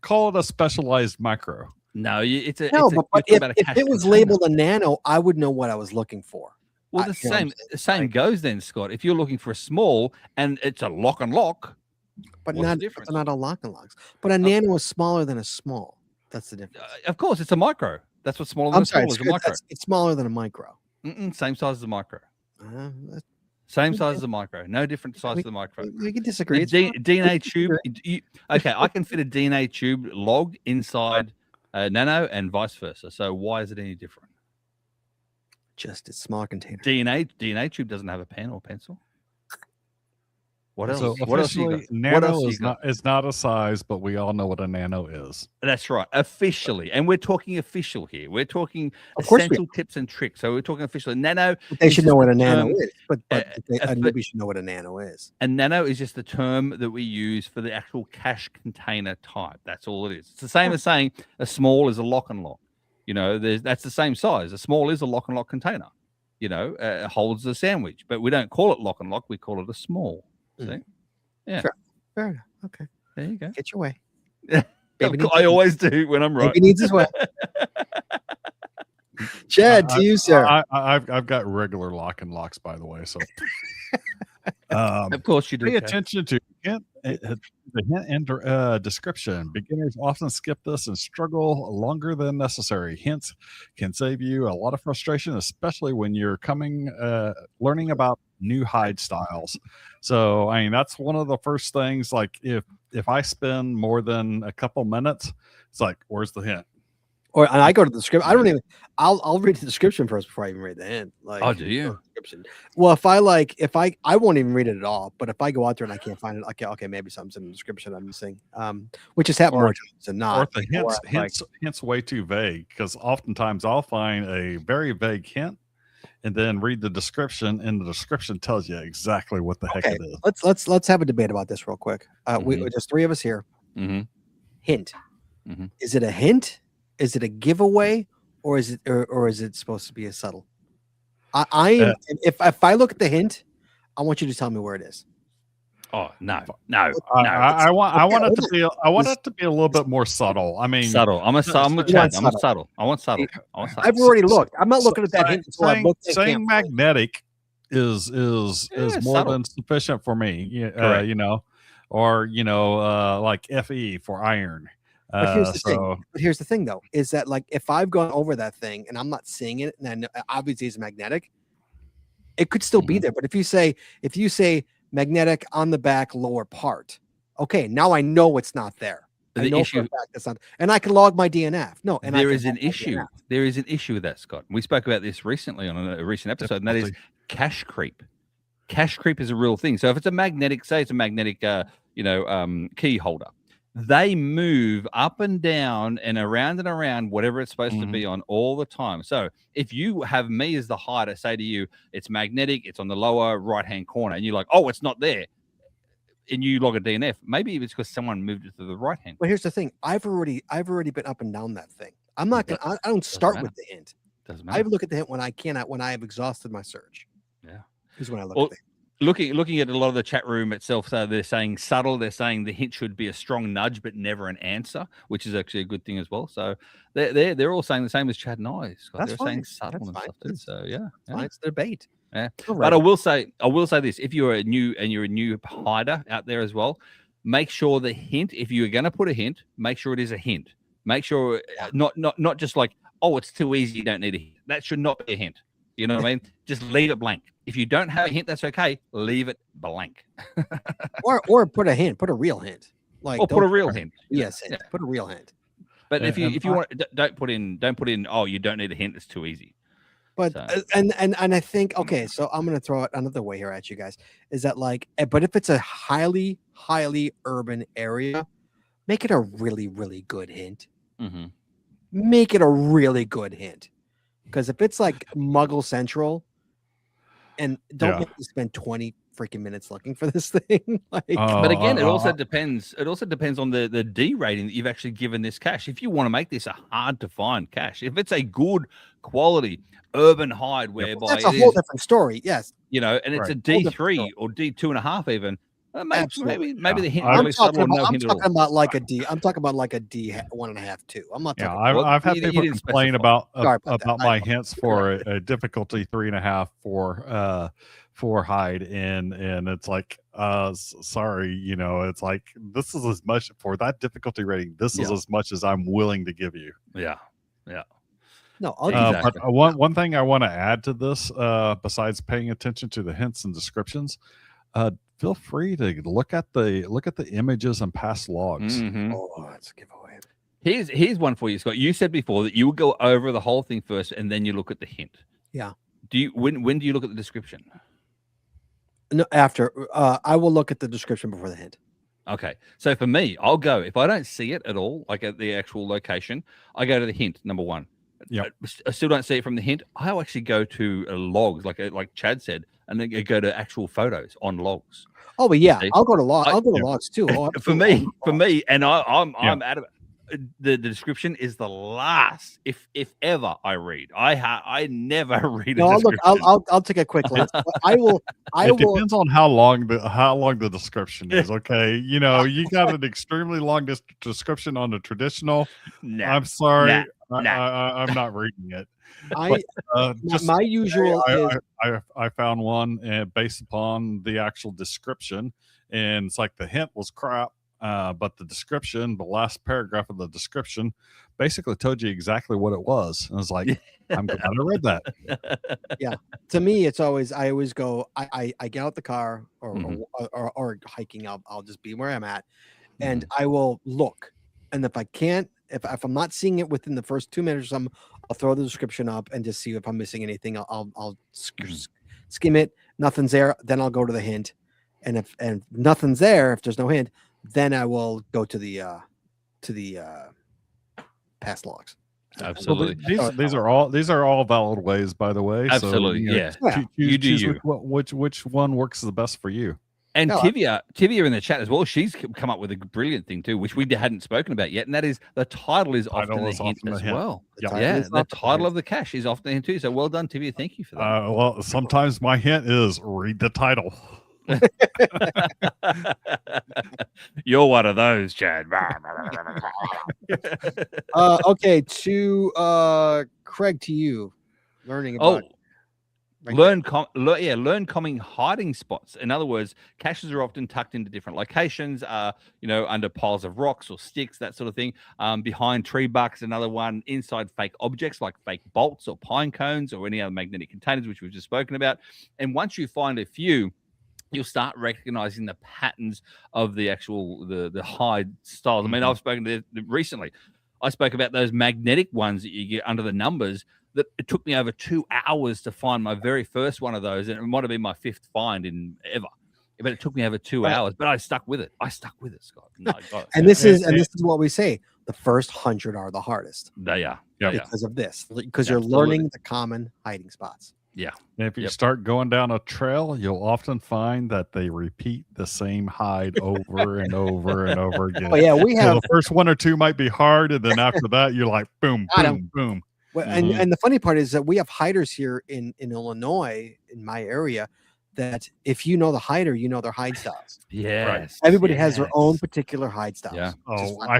Call it a specialized micro. No, it's a No, it's a, but you're talking if about a cash it was container. labeled a nano, I would know what I was looking for. Well, the same goes then, Scott. If you're looking for a small and it's a lock and lock, But what's not the difference? not all lock and locks. But a nano is smaller than a small. That's the difference. Of course, it's a micro. That's what's smaller than I'm a sorry, small is a micro. it's smaller than a micro. Same size as a micro. That's- Same size as a micro. No different size to the micro. we can disagree. The It's fine. DNA tube. Okay, I can fit a DNA tube log inside a nano and vice versa. So why is it any different? Just it's smaller container. DNA tube doesn't have a pen or pencil. What else? So What else you got? officially, What else nano you is got? not a size, but we all know what a nano is. That's right, officially, and we're talking official here. We're talking Of course we essential tips and tricks. So we're talking officially. Nano. But they is should just know what the a nano term- is. But a newbie should know what a nano is. A nano is just the term that we use for the actual cash container type. That's all it is. It's the same as saying a small is a lock and lock. You know, that's the same size. A small is a lock and lock container. You know, it holds the sandwich, but we don't call it lock and lock. We call it a small. See? Yeah. Sure. Fair enough. Okay. There you go. Get your way. Of Baby course, I always do when I'm right. Baby needs his way. Chad, to you, sir. I've got regular lock and locks, by the way. So, Of course you do. pay Chad. attention to the hint and description. Beginners often skip this and struggle longer than necessary. Hints can save you a lot of frustration, especially when you're learning about new hide styles. So, I mean, that's one of the first things. Like, if I spend more than a couple minutes, it's like, where's the hint? And I go to the description. I don't even. I'll read the description first before I even read the hint. Like, Oh, do you? Description. Well, I won't even read it at all. But if I go out there and I can't find it, okay, maybe something's in the description I'm missing. Which has happened more times than not. Or if the hint's way too vague, because oftentimes I'll find a very vague hint and then read the description, and the description tells you exactly what the heck Okay, it is. let's have a debate about this real quick. There's three of us here. Mm-hmm. Hint. Mhm. Is it a hint? Is it a giveaway, or is it supposed to be a subtle? If I look at the hint, I want you to tell me where it is. Oh no. I want it to be a little bit more subtle. I mean, Subtle. I'm with subtle. Chad. I'm subtle. I want subtle. I've already looked. I'm not looking at that hint until I look. saying magnetic is Yeah, more subtle. than sufficient for me. Correct. You know, or like Fe for iron. But here's the thing, though, is that like if I've gone over that thing and I'm not seeing it, and then obviously it's magnetic, it could still be there. But if you say magnetic on the back lower part, okay, now I know it's not there. I know for a fact it's not, and I can log my DNF. No, and there is an issue. There is an issue with that, Scott. We spoke about this recently on a recent episode, and that is cache creep. Cache creep is a real thing. So if it's a magnetic, say it's a magnetic, key holder, they move up and down and around whatever it's supposed to be on all the time. So if you have me as the hider say to you, it's magnetic, it's on the lower right-hand corner, and you're like, oh, it's not there, and you log a DNF, maybe it's because someone moved it to the right-hand. Well, here's the thing. I've already been up and down that thing. I'm not gonna. I don't start with the hint. Doesn't matter. I look at the hint when I have exhausted my search. Yeah, is when I look well, at the hint. Looking at a lot of the chat room itself, so they're saying subtle. They're saying the hint should be a strong nudge, but never an answer, which is actually a good thing as well. So they're all saying the same as Chad and I. Scott. That's they're fine. saying subtle That's and fine. stuff too. So yeah, It's the debate. Yeah. All But right. I will say this: if you're a new hider out there as well, make sure the hint. If you are going to put a hint, make sure it is a hint. Make sure not just like, oh, it's too easy, you don't need a hint. That should not be a hint. You know what I mean? Just leave it blank. If you don't have a hint, that's okay. Leave it blank. or put a hint. Put a real hint. Like Or put a real hint. Yes, Yeah. put a real hint. But if you want, don't put in. Oh, you don't need a hint. It's too easy. But So- and I think okay, so I'm gonna throw it another way here at you guys. Is that like, but if it's a highly urban area, make it a really good hint. Mhm. Make it a really good hint, because if it's like Muggle Central, and don't Yeah. make me spend 20 freaking minutes looking for this thing. Like, But again, it also depends. It also depends on the D rating that you've actually given this cache. If you want to make this a hard to find cache, if it's a good quality urban hide, whereby that's a it whole is, different story. Yes, you know, and it's Right. a Whole different D3 story. or D2.5 even, Absolutely. maybe the hint I'm really subtle or no I'm hint at all. talking about like a D. I'm talking about like a D 1.5, 2. I'm not Yeah, talking. Well, I've had you people didn't complain specify. about Sorry about that. my I- hints for a difficulty 3.5 for hide, and it's like sorry, you know, it's like this is as much for that difficulty rating. This is Yeah. as much as I'm willing to give you. Yeah. No, I'll do Exactly. that. But one thing I want to add to this, besides paying attention to the hints and descriptions, feel free to look at the images and past logs. Mhm. Oh, that's a giveaway. Here's one for you, Scott. You said before that you would go over the whole thing first and then you look at the hint. Yeah. Do you when do you look at the description? No, after I will look at the description before the hint. Okay. So for me, I'll go if I don't see it at all, like at the actual location, I go to the hint, number one. Yep. I still don't see it from the hint. I'll actually go to logs, like Chad said, and then go to actual photos on logs. Oh, but yeah, See? I'll go to log. I'll go to Yeah. logs too. Oh, For me, and I'm Yeah. out of the description is the last. If ever I read, I never read a no, look, description. I'll take a quick glance. But I will. It depends on how long the description is. Okay, you know, you got an extremely long description on the traditional. Nah, I'm sorry, nah. I'm not reading it. I Just my usual is I found one based upon the actual description, and it's like the hint was crap, but the description, the last paragraph of the description, basically told you exactly what it was. And I was like, I'm glad I read that. to me. It's always I always go. I get out the car or Mhm. or hiking. I'll just be where I'm at, and I will look. And if I can't, if I'm not seeing it within the first 2 minutes or something, I'll throw the description up and just see if I'm missing anything. I'll skim it. Nothing's there. Then I'll go to the hint, and if nothing's there, if there's no hint, then I will go to the past logs. Absolutely. These are all valid ways, by the way. Absolutely, So, you know, yeah. Yeah. You do choose you. which one works the best for you. And No, Tivia in the chat as well. She's come up with a brilliant thing too, which we hadn't spoken about yet, and that is the title is often the hint as well. Yeah. Yeah, is the often the title hint. of the cache is often the hint too. So well done, Tivia. Thank you for that. Well, sometimes my hint is read the title. You're one of those, Chad. Okay, to Craig, to you, learning Oh, about learn common hiding spots. In other words, caches are often tucked into different locations, under piles of rocks or sticks, that sort of thing. Behind tree bark is another one. Inside fake objects like fake bolts or pine cones or any other magnetic containers, which we've just spoken about. And once you find a few, you'll start recognizing the patterns of the actual the hide styles. I mean, I've spoken to recently. I spoke about those magnetic ones that you get under the numbers. That it took me over 2 hours to find my very first one of those, and it might have been my fifth find in ever. But it took me over 2 hours. But I stuck with it. Scott. And I got it. and this is what we say: the first 100 are the hardest They are. Yeah. because of this, because you're Absolutely. learning the common hiding spots. Yeah. And if you Yep. start going down a trail, you'll often find that they repeat the same hide over and over and over again. Oh yeah, we So have. the first one or two might be hard, and then after that, you're like, boom, Got boom, boom. Well, Mhm. and the funny part is that we have hiders here in Illinois, in my area, that if you know the hider, you know their hide styles. Yes. Everybody has their own yes. particular hide styles. Yeah. Just Oh, fun.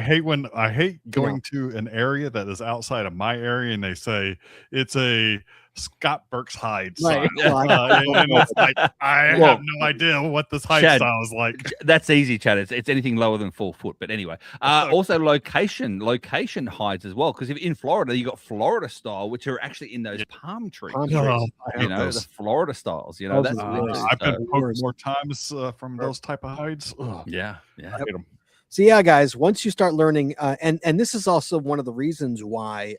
I hate going to an area that is outside of my area, and they say it's a Scott Burke's hide Right. style. Well, I- And it's like I Well, have no idea what this hide Chad, style is like. That's easy, Chad. It's anything lower than 4 foot. But anyway, also location hides as well. Because if in Florida, you got Florida style, which are actually in those palm trees. Palm trees. Oh, I You hate know, those. the Florida styles. You know, Those that's are the worst. I've been poked worst. more times from those type of hides. Ugh, yeah. I hate 'em. So yeah, guys, once you start learning, and this is also one of the reasons why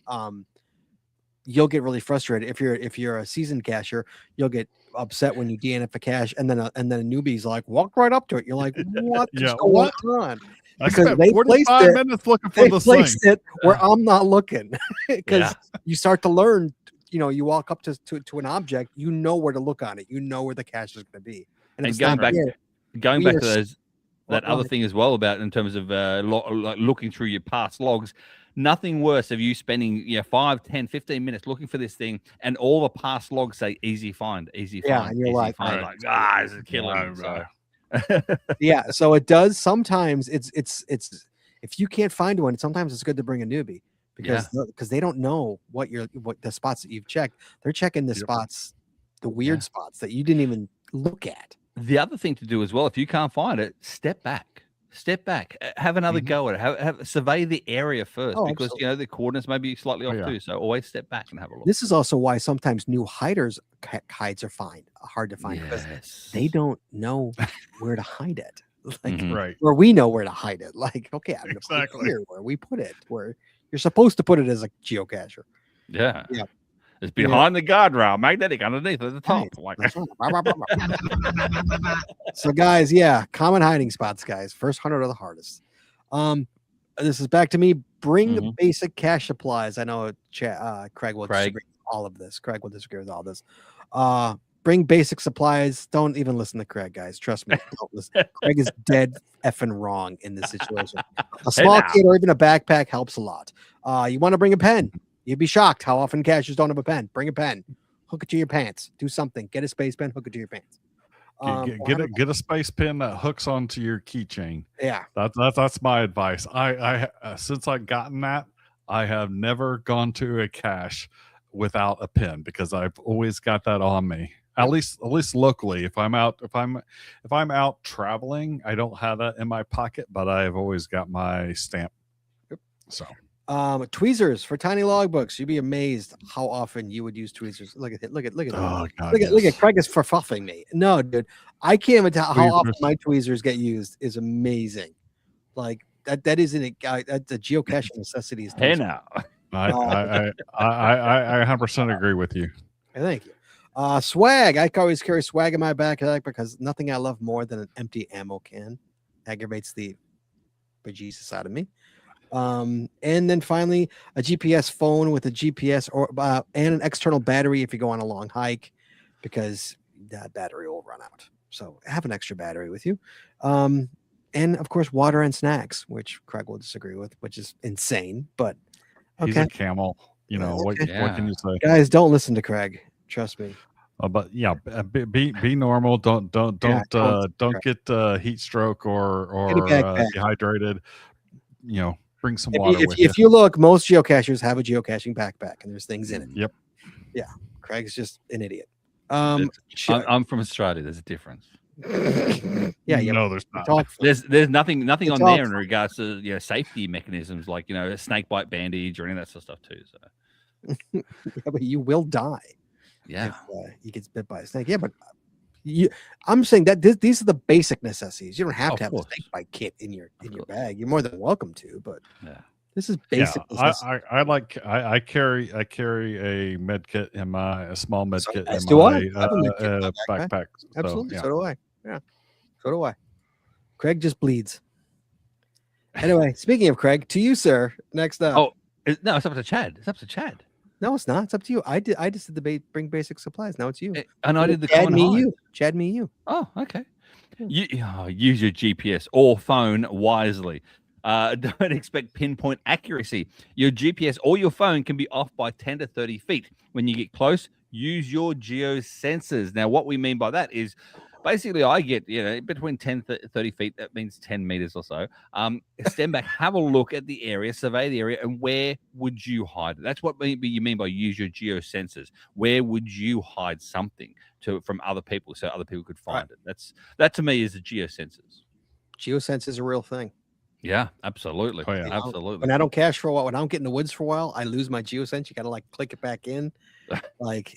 you'll get really frustrated. If you're a seasoned cacher, you'll get upset when you DNF a cache, and then a newbie's like, walk right up to it. You're like, what is going what? on? I Because spent they 45 minutes looking for They this thing. placed it where I'm not looking, because Yeah. you start to learn. You walk up to an object, you know where to look on it, you know where the cache is going to be. And And, if it's going not back, there, going we back are to those that Well, other thing as well about in terms of like looking through your past logs. Nothing worse of you spending 5, 10, 15 minutes looking for this thing, and all the past logs say easy find, easy Yeah, find, and you're easy like, find. right. Like, this is killing me. Right, So. yeah, so it does sometimes. It's if you can't find one, sometimes it's good to bring a newbie, because they don't know what the spots that you've checked. They're checking the spots, the weird spots that you didn't even look at. The other thing to do as well, if you can't find it, step back, have another go at it, have survey the area first, because absolutely. the coordinates may be slightly off too. So always step back and have a look. This is also why sometimes new hides are hard to find, because they don't know where to hide it. Like, Right. where we know where to hide it. Like, okay, I'm gonna put it Exactly. here where we put it, where you're supposed to put it as a geocacher. Yeah. Yeah. It's behind the guardrail, magnetic underneath at the top. Right. Like, That's right. So, guys, common hiding spots, guys. First 100 are the hardest. This is back to me. Bring the basic cache supplies. I know Craig will disagree with all of this. Craig will disagree with all this. Bring basic supplies. Don't even listen to Craig, guys. Trust me. Don't listen. Craig is dead effing wrong in this situation. A small kit or even a backpack helps a lot. You want to bring a pen. You'd be shocked how often cachers don't have a pen. Bring a pen. Hook it to your pants. Do something. Get a space pen. Hook it to your pants. Get a space pin that hooks onto your keychain. Yeah, that's my advice. I since I've gotten that, I have never gone to a cache without a pin, because I've always got that on me. At least locally. If I'm out traveling, I don't have that in my pocket, but I've always got my stamp. So. Tweezers for tiny logbooks. You'd be amazed how often you would use tweezers. Look at it. Look at Oh, God, look at Craig is for fuffing me. No, dude, I can't even tell how often Tweezers. my tweezers get used. Is amazing. Like that isn't a that's a geocaching necessity. hey now. I 100% agree with you. Thank you. Swag. I always carry swag in my backpack, because nothing I love more than an empty ammo can. Aggravates the bejesus out of me. And then finally, a GPS phone with a GPS and an external battery if you go on a long hike, because that battery will run out. So have an extra battery with you. And of course, water and snacks, which Craig will disagree with, which is insane. But He's okay, a camel. What can you say? guys, don't listen to Craig. Trust me. But yeah, be normal. Don't get heat stroke or dehydrated. Bring some water with you. If you look, most geocachers have a geocaching backpack, and there's things in it. Yep. Yeah. Craig's just an idiot. I'm from Australia. There's a difference. Yeah. No, there's not. There's nothing on there in regards to safety mechanisms, like a snake bite bandage or any of that sort of stuff too. So yeah, but you will die. Yeah. If he gets bit by a snake. Yeah, but I'm saying that these are the basic necessities. You don't have to have a snake bite kit in your bag. You're more than welcome to, but this is basic. Yeah, I carry a med kit in a small med kit in my backpack. Absolutely. So do I. Yeah. So do I. Craig just bleeds. Anyway, speaking of Craig, to you, sir. Next up. Oh, no, it's up to Chad. It's up to Chad. No, it's not. It's up to you. I just did the bring basic supplies. Now it's you. And I did the Chad, me, you. Chad, me, you. Oh, okay. Use your GPS or phone wisely. Don't expect pinpoint accuracy. Your GPS or your phone can be off by 10 to 30 feet. When you get close, use your geosensors. Now, what we mean by that is basically I get, between 10 to 30 feet. That means 10 meters or so. Stand back, have a look at the area, survey the area, and where would you hide it? That's what you mean by use your geosensors. Where would you hide something from other people so other people could find it? That to me is the geosensors. Geosense is a real thing. Yeah, absolutely. Oh, yeah. Absolutely. When I don't cache for a while, when I don't get in the woods for a while, I lose my geosense. You got to click it back in.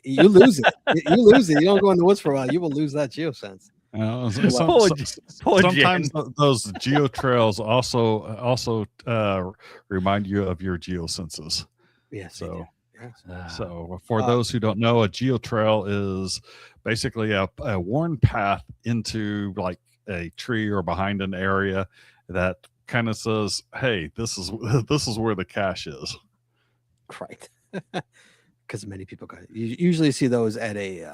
You lose it. You lose it. You don't go in the woods for a while, you will lose that geosense. Sometimes those geo trails also remind you of your geosenses. Yes. So So, for those who don't know, a geotrail is basically a worn path into like a tree or behind an area that kind of says, "Hey, this is where the cache is." Right. Because many people you usually see those at a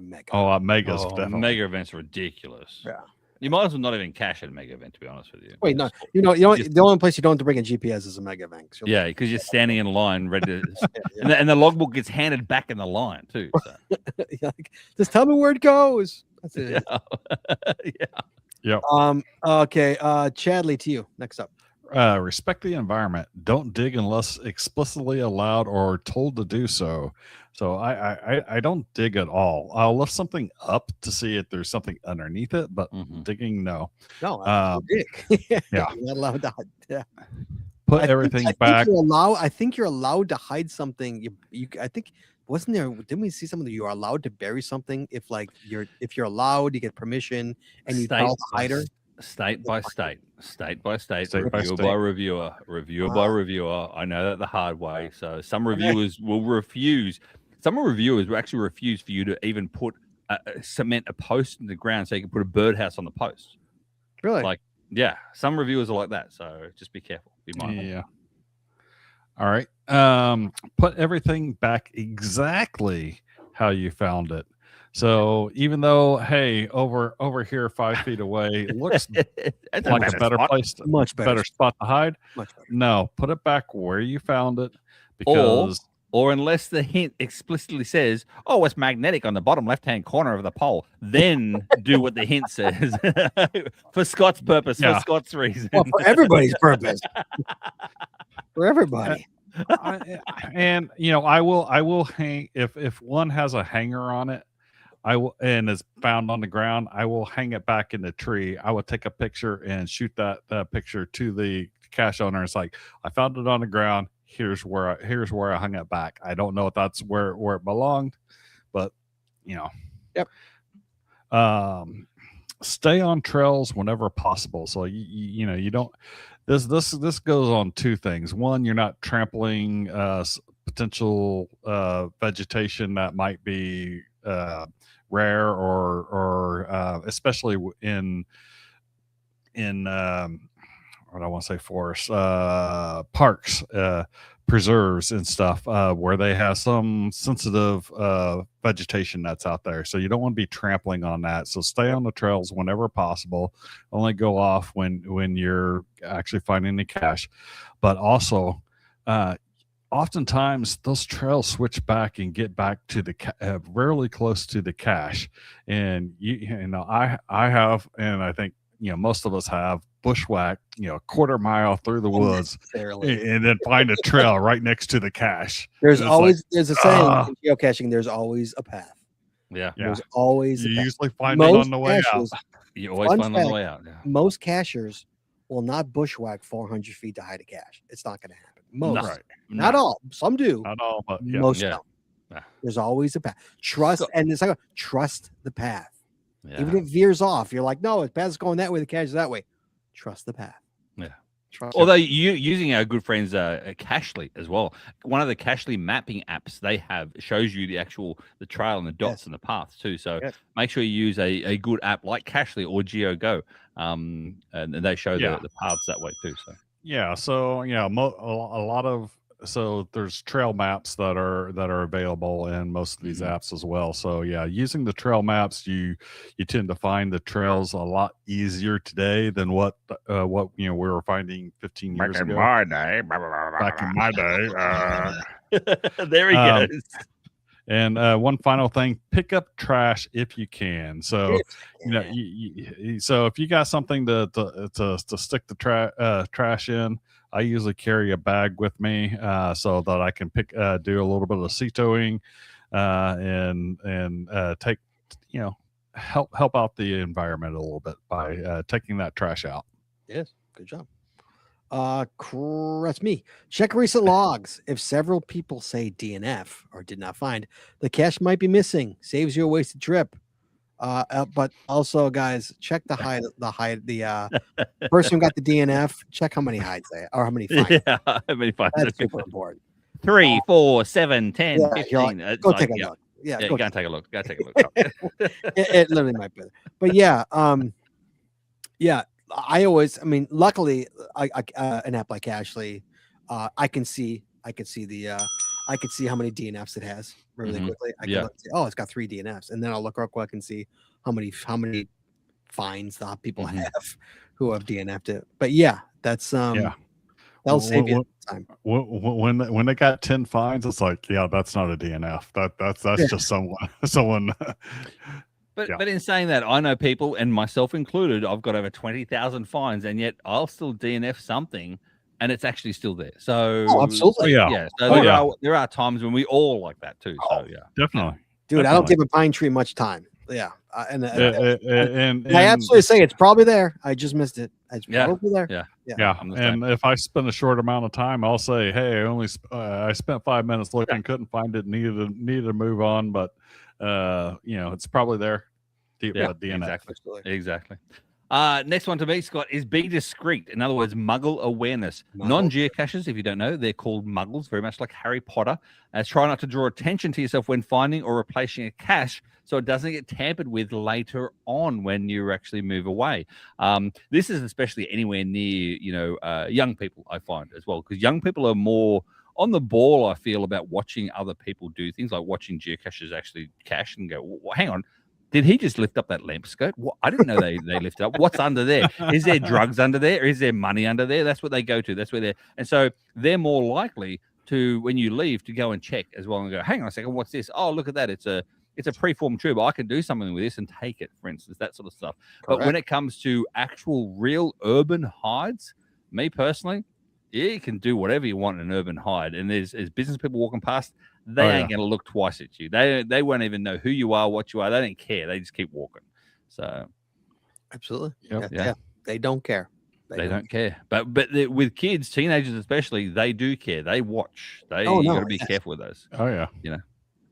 mega. Oh, megas Oh, definitely. mega events are ridiculous. Yeah. You might as well not even cache at a mega event, to be honest with you. Wait, no, Just- the only place you don't have to bring a GPS is a mega event. So Yeah, because you're standing in line ready to, yeah. and the logbook gets handed back in the line too. So. Like, just tell me where it goes. That's it. Yeah. Okay. Chadley, to you. Next up. Respect the environment. Don't dig unless explicitly allowed or told to do so. So I don't dig at all. I'll lift something up to see if there's something underneath it, but digging, no. No, I dig. Yeah. You're not allowed to. Yeah. Put everything back. I think you're allowed to hide something. I think wasn't there? Didn't we see something that you are allowed to bury something if you're allowed, you get permission, and you tell the hider. State by state, reviewer state. by reviewer, by reviewer. I know that the hard way. So some reviewers will refuse. Some reviewers will actually refuse for you to even put cement a post in the ground so you can put a birdhouse on the post. Really? Like, yeah, some reviewers are like that. So just be careful. Be mindful. Yeah. All right. Put everything back exactly how you found it. So even though, hey, over here 5 feet away, it looks That's like a better place, Much better. spot to hide. Much better. No, put it back where you found it, because or unless the hint explicitly says, "Oh, it's magnetic on the bottom left-hand corner of the pole," then do what the hint says for Scott's purpose, for Scott's reason. Well, for everybody's purpose. For everybody. And I will hang if one has a hanger on it. I will, and is found on the ground, I will hang it back in the tree. I will take a picture and shoot that picture to the cache owner. It's like, I found it on the ground. Here's where I hung it back. I don't know if that's where it belonged, but Yep. Stay on trails whenever possible. So you don't. This goes on two things. One, you're not trampling potential vegetation that might be rare or especially in what I want to say forests, parks, preserves and stuff, where they have some sensitive vegetation that's out there. So you don't want to be trampling on that. So stay on the trails whenever possible. Only go off when you're actually finding the cache. But also, oftentimes those trails switch back and get back to the rarely close to the cache. And I have, and I think most of us have, bushwhacked a quarter mile through the woods and then find a trail right next to the cache. There's a saying in geocaching, there's always a path. Yeah. There's always a You path. usually find it on the way out. You always find it on the way out. Yeah. Most cachers will not bushwhack 400 feet to hide a cache. It's not going to happen. Most. Right. Not all. Some do. Not all, but yeah. Most Yeah. don't. Yeah. There's always a path. And it's like trust the path. Yeah. Even if it veers off, you're like, no, the path's going that way, the cache is that way. Trust the path. Yeah. Trust Although using our good friends Cachely as well, one of the Cachely mapping apps they have shows you the trail and the dots and the paths too. So make sure you use a good app like Cachely or GeoGo, and they show the paths that way too. So So a lot of there's trail maps that are available in most of these apps as well. So using the trail maps, you tend to find the trails a lot easier today than what we were finding 15 years ago. Back in my day. There he goes. And one final thing: pick up trash if you can. So so if you got something to stick the trash in, I usually carry a bag with me so that I can do a little bit of sea-towing and take help out the environment a little bit by taking that trash out. Yes, good job. That's me. Check recent logs. If several people say DNF or did not find, the cache might be missing. Saves you a wasted trip. But also, guys, check the person who got the DNF. Check how many hides they or how many finds. How many finds? That's super important. 3, 4, 7, 10, Yeah, you're 15. like, It's go like, take a yeah, look. Yeah, yeah, go go and take a look. Go take a look. it literally might be there. But yeah, yeah, I mean, luckily, an app like Cashly, I can see how many DNFs it has really Mhm. quickly. I can Yeah. look and say, oh, it's got 3 DNFs, and then I'll look real quick and see how many fines the people Mhm. have who have DNF'd it. But yeah, that's Yeah. that'll Well, save you well, time. When they got 10 fines, it's like, yeah, that's not a DNF. That's Yeah. just someone. But Yeah. but in saying that, I know people, and myself included, I've got over 20,000 fines, and yet I'll still DNF something, and it's actually still there. So Oh, absolutely. yeah. yeah. So Oh, yeah. there are times when we all like that too. So yeah. Definitely. Dude, I don't Definitely. give a pine tree much time. Yeah, and And I absolutely say it's probably there. I just missed it. It's Yeah. probably there. Yeah. yeah, I'm the same. and if I spend a short amount of time, I'll say, "Hey, I spent 5 minutes looking, couldn't find it, needed to move on, but it's probably there." Yeah, DNF. Exactly. Next one to me, Scott, is be discreet. In other words, muggle awareness. Muggle. Non-geocachers, if you don't know, they're called muggles, very much like Harry Potter. Try not to draw attention to yourself when finding or replacing a cache so it doesn't get tampered with later on when you actually move away. This is especially anywhere near, young people, I find as well, because young people are more on the ball, I feel, about watching other people do things, like watching geocachers actually cache and go, well, hang on, did he just lift up that lamp skirt? What? I didn't know they lifted up. What's under there? Is there drugs under there? Or is there money under there? That's what they go to. That's where and so they're more likely to, when you leave, to go and check as well and go, hang on a second, what's this? Oh, look at that. It's a preformed tube. I can do something with this and take it, for instance, that sort of stuff. But when it comes to actual real urban hides, me personally, yeah, you can do whatever you want in an urban hide. And there's business people walking past, they ain't going to look twice at you. They won't even know who you are, what you are. They don't care. They just keep walking. So, absolutely. Yep. Yeah. They don't care. They don't care. But with kids, teenagers especially, they do care. They watch. You got to be careful with those. Oh yeah.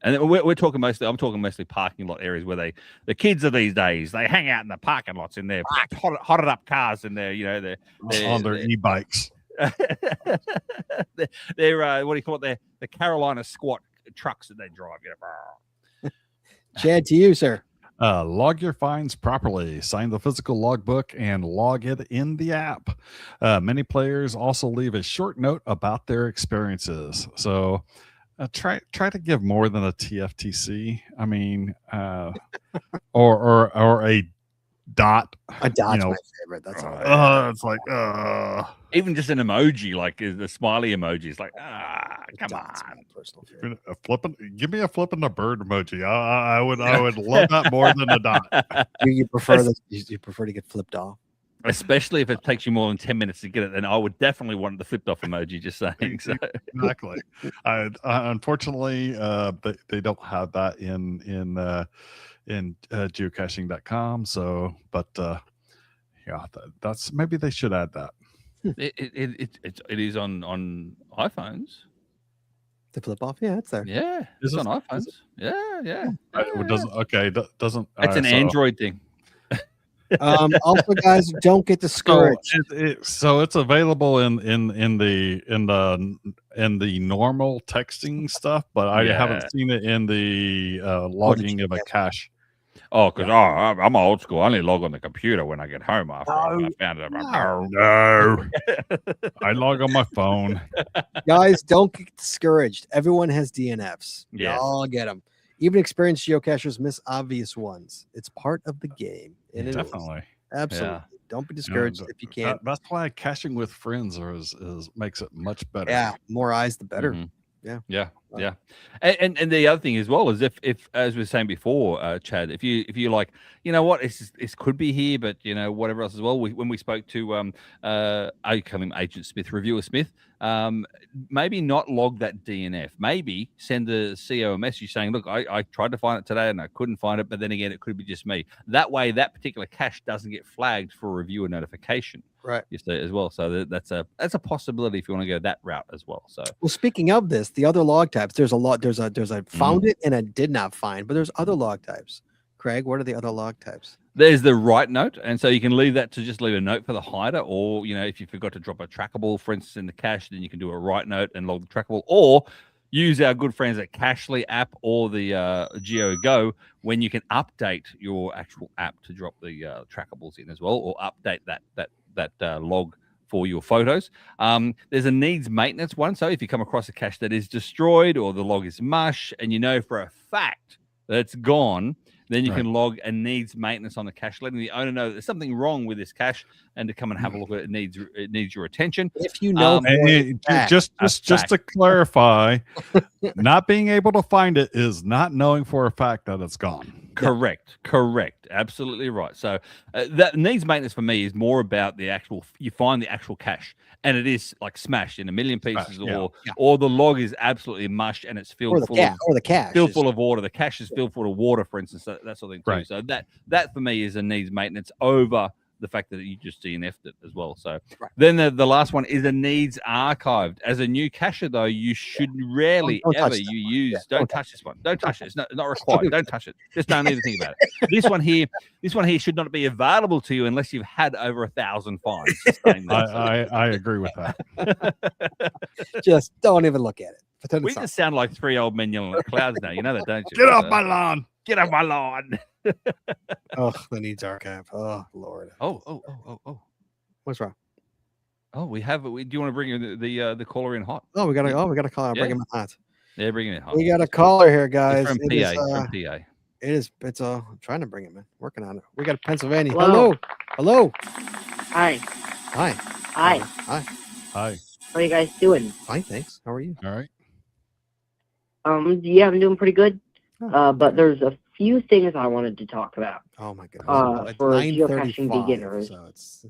And we're talking mostly. I'm talking mostly parking lot areas where the kids of these days, they hang out in the parking lots in their hotted up cars and they're on their e-bikes. they're what do you call it? The Carolina squat trucks that they drive. Chad, to you, sir. Log your fines properly, sign the physical logbook, and log it in the app. Many players also leave a short note about their experiences. So try to give more than a TFTC. I mean, or a dot. A dot's my favorite. That's all. It's like even just an emoji, like the smiley emoji, is like come on. Personal favorite. Give me a flipping a bird emoji. I would love that more than a dot. You prefer you prefer to get flipped off, especially if it takes you more than 10 minutes to get it. Then I would definitely want the flipped off emoji. Just saying. So. Exactly. Unfortunately, they don't have that in geocaching.com. So, but yeah, that's maybe they should add that. It is on iPhones. The flip off, yeah, it's there. Yeah, it's on iPhones. Yeah. It doesn't. Okay, doesn't. It's an Android thing. Also, guys, don't get discouraged. So it's available in the normal texting stuff, but I haven't seen it in the logging of a cache. Oh, because I'm old school. I only log on the computer when I get home after I found it. No. I log on my phone. Guys, don't get discouraged. Everyone has DNFs. Yes. Y'all get them. Even experienced geocachers miss obvious ones. It's part of the game. And it Definitely. is. Absolutely. Yeah. Don't be discouraged if you can't. That's why cashing with friends makes it much better. Yeah, more eyes the better. Mhm. Yeah. Yeah. And the other thing as well is if as we were saying before, Chad, if you like, you know what, it could be here, but whatever else as well. When we spoke to I call him Agent Smith, Reviewer Smith, maybe not log that DNF. Maybe send the CEO a message saying, look, I tried to find it today and I couldn't find it, but then again, it could be just me. That way, that particular cache doesn't get flagged for reviewer notification. Right. You see, as well. So that's a possibility if you want to go that route as well. So well, speaking of this, the other log types, there's a lot. There's a found it and I did not find, but there's other log types. Craig, what are the other log types? There's the write note, and so you can leave that to just leave a note for the hider, or if you forgot to drop a trackable, for instance, in the cache, then you can do a write note and log the trackable, or use our good friends at Cachely app or the GeoGo when you can update your actual app to drop the trackables in as well, or update that log for your photos. There's a needs maintenance one. So if you come across a cache that is destroyed or the log is mush and you know for a fact that it's gone, then you can log a needs maintenance on the cache, letting the owner know that there's something wrong with this cache and to come and have a look at it. It needs your attention. If you know, just to clarify, not being able to find it is not knowing for a fact that it's gone. Correct. Absolutely right. So that needs maintenance for me is more about the actual, you find the actual cache and it is like smashed in a million pieces, or the log is absolutely mushed and it's filled full of the cache filled full of water. The cache is filled full of water, for instance, that sort of thing too. Right. So that for me is a needs maintenance over the fact that you just DNF'd it as well. So then the last one is a needs archived. As a new cacher though, you should rarely don't ever touch don't touch this one. Don't touch it. It's not required. Don't touch it. Just don't even think about it. This one here should not be available to you unless you've had over 1,000 fines. I agree with that. Just don't even look at it. We just sound like three old men yelling at clouds now. You know that, don't you? Get off my lawn. Get off my lawn. Oh, the needs archive. Oh, Lord. Oh. What's wrong? Oh, do you want to bring in the caller in hot? Oh, we got to call her. Bring him in hot. Yeah, bring him in hot. We got a caller here, guys. It's from PA. It's I'm trying to bring him in. Working on it. We got Pennsylvania. Hello. Hi. Hi. How are you guys doing? Fine, thanks. How are you? All right. Yeah, I'm doing pretty good. But there's a few things I wanted to talk about. Oh my goodness. For geocaching beginners. So it's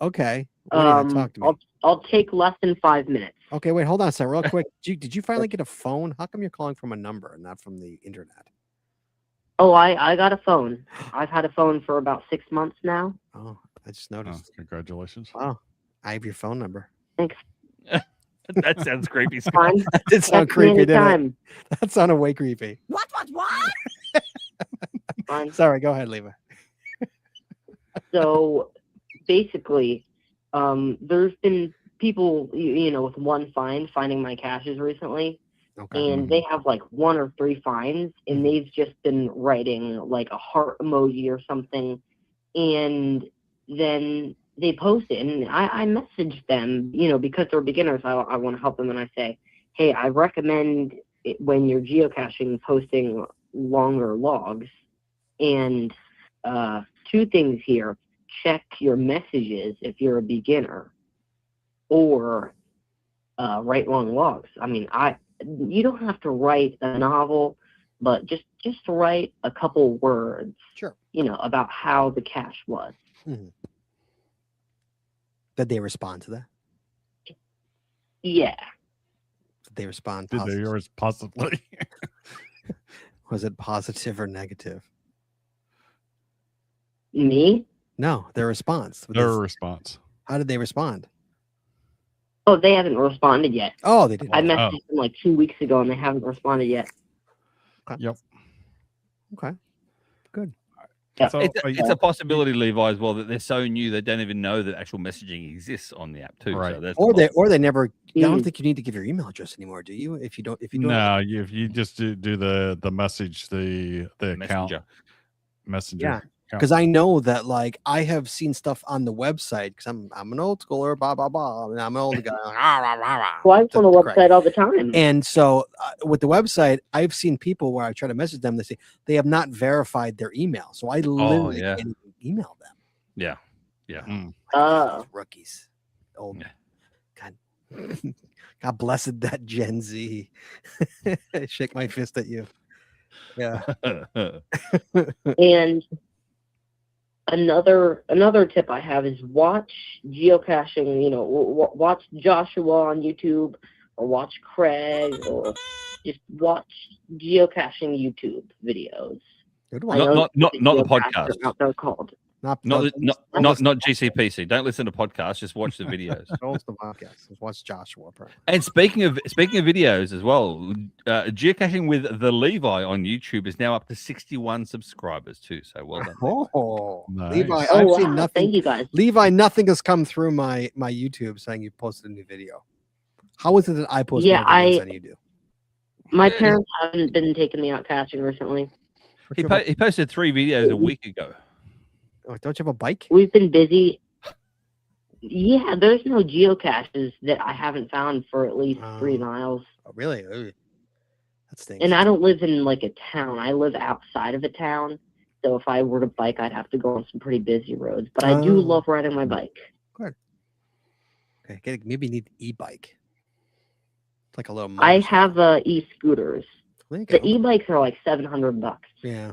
okay. Talk to me. I'll take less than 5 minutes. Okay, wait, hold on a second, real quick. Did you finally get a phone? How come you're calling from a number and not from the internet? Oh, I got a phone. I've had a phone for about 6 months now. Oh, I just noticed. Congratulations. Wow, I have your phone number. Thanks. That sounds creepy. Fine. That did sound creepy, didn't it? That sounded way creepy. What? Fine. Sorry, go ahead, Levi. So basically, there's been people, with one find finding my caches recently. Okay. And they have like 1 or 3 finds, and they've just been writing like a heart emoji or something. And then they post it, and I messaged them, because they're beginners, I want to help them. And I say, hey, I recommend when you're geocaching, posting longer logs. And 2 things here: check your messages if you're a beginner, or write long logs. I mean, you don't have to write a novel, but just write a couple words, sure, about how the cache was. Mm-hmm. Did they respond to that? Yeah. Did they respond Did positively? they yours positively? Was it positive or negative? Me? No, their response. Their response. How did they respond? Oh, they haven't responded yet. Oh, they didn't. I messaged them like 2 weeks ago, and they haven't responded yet. Okay. Yep. Okay. Good. Yeah. So, It's a possibility, Levi, as well, that they're so new they don't even know that actual messaging exists on the app too. Right. So that's Or they never. I don't think you need to give your email address anymore, do you? If you don't. no, if you just do the message, the account messenger. Yeah. Because I know that, like, I have seen stuff on the website because I'm an old schooler, blah blah blah. And I'm an old guy. Well, I'm on the website all the time. And so with the website, I've seen people where I try to message them. They say they have not verified their email, so I literally can't even email them. Yeah. Rookies. Old. God. God blessed that Gen Z. Shake my fist at you. Yeah. And another tip I have is watch geocaching, watch Joshua on YouTube, or watch Craig, or just watch geocaching YouTube videos. Not the podcast. They're called. Not GCPC. Don't listen to podcasts. Just watch the videos. Don't listen to podcasts. Just watch Joshua. Apparently. And speaking of videos as well, geocaching with the Levi on YouTube is now up to 61 subscribers too. So well done. Oh, Nice. Levi, Oh, I've wow. seen nothing. Thank you guys. Levi, nothing has come through my YouTube saying you posted a new video. How is it that I post Yeah, more videos than you do? My parents haven't been taking me out caching recently. He posted 3 videos a week ago. Oh, don't you have a bike? We've been busy. Yeah, there's no geocaches that I haven't found for at least 3 miles. Oh, really? Ooh. That stinks. And I don't live in like a town. I live outside of a town. So if I were to bike, I'd have to go on some pretty busy roads. But I do love riding my bike. Good. Okay, maybe you need e-bike. It's like a little. I have e-scooters. There you The go. e-bikes are like $700. Yeah.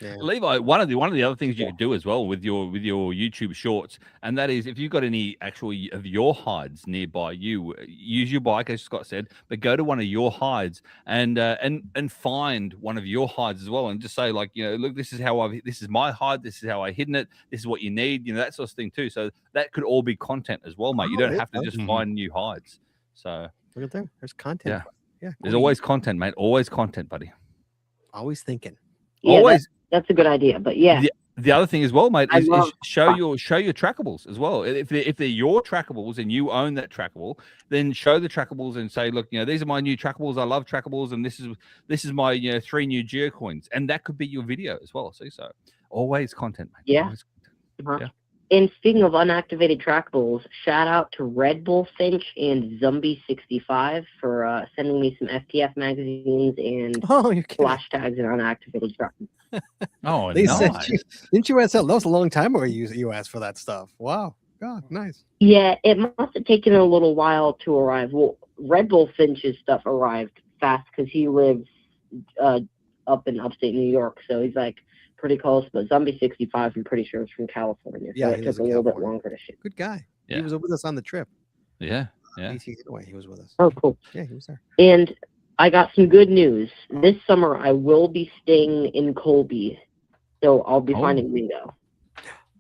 Yeah. Levi, one of the other things you could do as well with your YouTube shorts, and that is if you've got any actually of your hides nearby you, use your bike as Scott said, but go to one of your hides and find one of your hides as well, and just say like, you know, look, this is my hide, this is how I hidden it, this is what you need, you know, that sort of thing too. So that could all be content as well, mate. You don't have to just find new hides. So Look at there. There's content. Yeah. there's always content, mate. Always content, buddy. Always thinking. Yeah, Always. that's a good idea. But yeah. The other thing as well, mate, is show love- your trackables as well. If they're your trackables and you own that trackable, then show the trackables and say, look, you know, these are my new trackables. I love trackables, and this is my 3 new geocoins, and that could be your video as well. See, so always content, mate. Yeah. Always Uh-huh. Yeah. And speaking of unactivated trackables, shout out to Red Bull Finch and Zombie65 for sending me some FTF magazines and Oh, you're kidding. flash tags and unactivated trackables. Oh, They sent nice. you. Didn't you ask that? That was a long time ago you asked for that stuff. Wow. God, nice. Yeah, it must have taken a little while to arrive. Well, Red Bull Finch's stuff arrived fast because he lives up in upstate New York, so he's like pretty close. But Zombie65, I'm pretty sure is from California, so Yeah, it he took lives a in little bit California. longer to ship. Good guy. Yeah. He was with us on the trip. Yeah. Yeah. BT Getaway, he was with us. Oh, cool. Yeah, he was there. And I got some good news. This summer, I will be staying in Colby, so I'll be finding Mingo.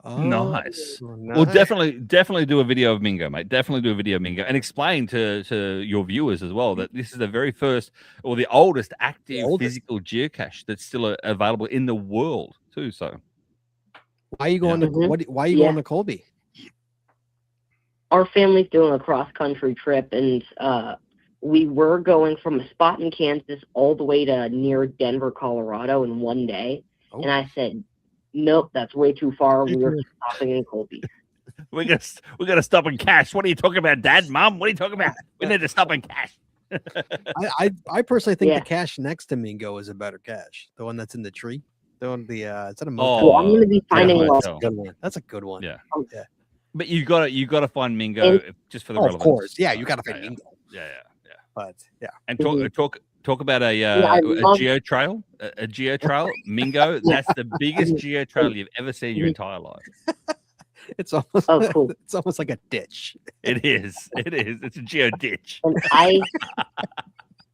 Oh, Nice. nice. Well, definitely do a video of Mingo, mate. Definitely do a video of Mingo and explain to your viewers as well that this is the very first or the oldest active physical geocache that's still available in the world too. So Why are you going to why are you going to Colby? Our family's doing a cross-country trip, and we were going from a spot in Kansas all the way to near Denver, Colorado in one day. Oh. And I said, nope, that's way too far. We were stopping in Colby. we're gonna stop and cache. What are you talking about, Dad, Mom? What are you talking about? We need to stop and cache. I personally think the cache next to Mingo is a better cache. The one that's in the tree. The one it's at a motel. Well, I'm going to be finding that's a good one. That's a good one. Yeah. Yeah. But you got to find Mingo just for the relevance. Of course. Yeah, you got to find Mingo. Yeah. But yeah. And talk about a geo trail, a geo trail, Mingo. That's the biggest geo trail you've ever seen in your entire life. It's almost cool. It's almost like a ditch. It is. It's a geo ditch.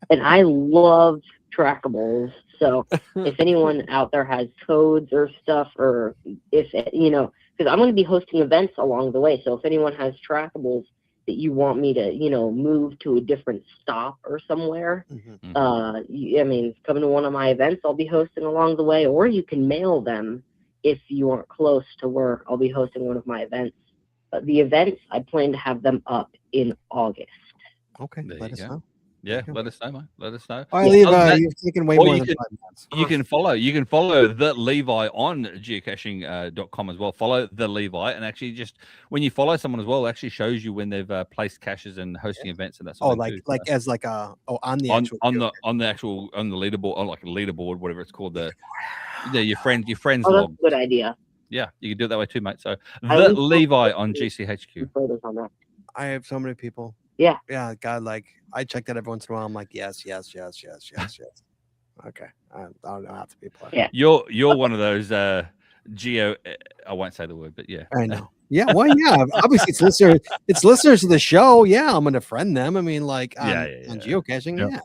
And I love trackables. So if anyone out there has codes or stuff, or if because I'm going to be hosting events along the way. So if anyone has trackables that you want me to, move to a different stop or somewhere, come to one of my events I'll be hosting along the way, or you can mail them if you aren't close to where I'll be hosting one of my events. But the events, I plan to have them up in August. Okay, let us know. Yeah, let us know, mate. Let us know. All right, Levi, you've taken way more than 5 minutes. You can follow the Levi on geocaching.com as well. Follow the Levi, and actually just when you follow someone as well, it actually shows you when they've placed caches and hosting events and that sort of thing. On the leaderboard, or like a leaderboard, whatever it's called. Your friends Oh, log. that's a good idea. Yeah, you can do it that way too, mate. So the Levi on GCHQ. I have so many people. Yeah. Yeah, God, I check that every once in a while. I'm like, yes. Okay. I don't know how to be playing. Yeah. You're one of those geo. I won't say the word, but yeah. I know. Yeah. Well, yeah. Obviously, it's listeners of the show. Yeah, I'm gonna friend them. I mean, on geocaching. Yeah,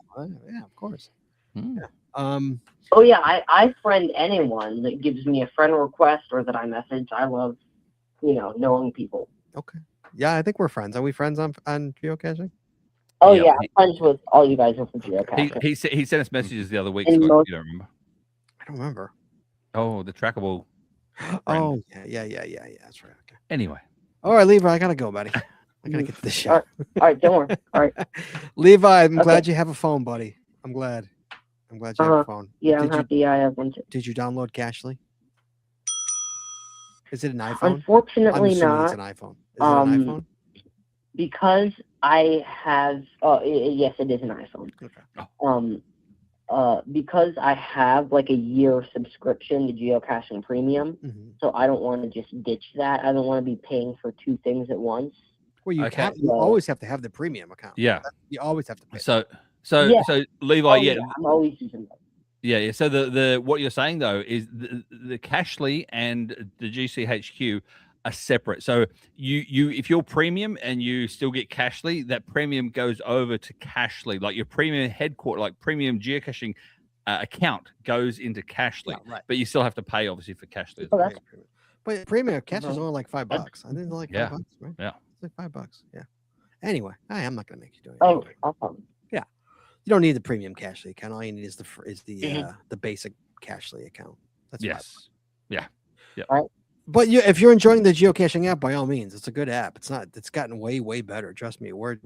of course. Yeah. Oh yeah, I friend anyone that gives me a friend request or that I message. I love, knowing people. Okay. Yeah, I think we're friends. Are we friends on geocaching? Oh Yeah, yeah, I'm friends with all you guys with the geocaching. He sent us messages the other week, And Scott. most- You don't remember? I don't remember. Oh, the trackable. Oh, yeah. That's right. Okay. Anyway, All right, Levi, I gotta go, buddy. I gotta get to the show. All right, don't worry. All right. Levi, I'm Okay. glad you have a phone, buddy. I'm glad you have a phone. Yeah, I'm Did you happy I have one too. did you download Cashly? Is it an iPhone? I'm Unfortunately assuming it's not, an iPhone. Is it an iPhone? because I have. Yes, it is an iPhone. Okay. Because I have like a year subscription to Geocaching Premium, Mhm. so I don't want to just ditch that. I don't want to be paying for two things at once. Well, you Okay. you always have to have the premium account. yeah. You always have to pay. So Yeah. Levi, Oh, yeah, I'm always using that. yeah. So the what you're saying though is the Cashly and the GCHQ are separate. So you if you're premium and you still get Cashly, that premium goes over to Cashly. Like your premium headquarter, like premium geocaching account goes into Cashly, Yeah, right. but you still have to pay obviously for Cashly. as Oh, well. that's But premium cash is Mhm. only like $5. I think it's like Yeah. $5, right? Yeah. It's like $5. Yeah. Anyway, I'm not gonna make you do it. oh, awesome. You don't need the premium Cashly account. All you need is the Mhm. the basic Cashly account. That's Yes. But if you're enjoying the geocaching app, by all means, it's a good app. It's gotten way better. Trust me. We're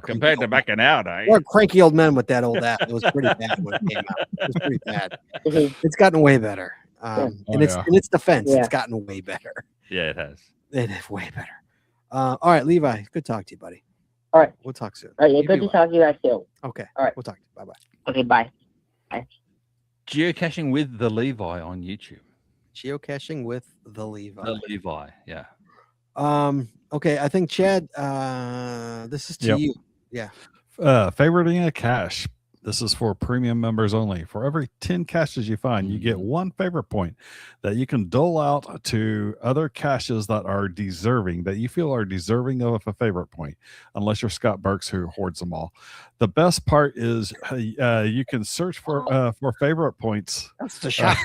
Compared to back out, eh? we're cranky old men with that old app. It was pretty bad when it came out. It was pretty bad. Mhm. It's gotten way better. Oh, in its defense, Yeah. it's gotten way better. Yeah, it has. It is way better. All right, Levi. Good talk to you, buddy. All right. We'll talk soon. All right, yeah, You good be to well. talk to you guys too. Okay. All right. We'll talk. Bye bye. Okay, bye. Geocaching with the Levi on YouTube. Geocaching with the Levi. The Levi, yeah. Okay, I think Chad, this is to Yep. you. Favoriting a cache. This is for premium members only. For every 10 caches you find, you get one favorite point that you can dole out to other caches that are deserving, that you feel are deserving of a favorite point, unless you're Scott Burks who hoards them all. The best part is you can search for favorite points. That's the shot.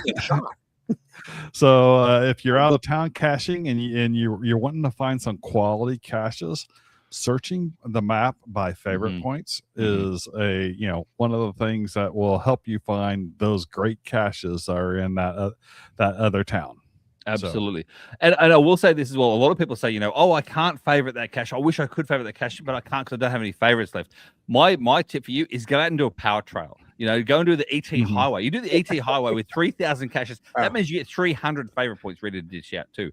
So if you're out of town caching and you're wanting to find some quality caches, searching the map by favorite points is one of the things that will help you find those great caches that are in that other town. Absolutely. And I will say this as well. A lot of people say, I can't favorite that cache. I wish I could favorite that cache, but I can't because I don't have any favorites left. My tip for you is go out and do a power trail. Go and do the ET highway. You do the ET highway with 3,000 caches. That means you get 300 favorite points ready to dish out too.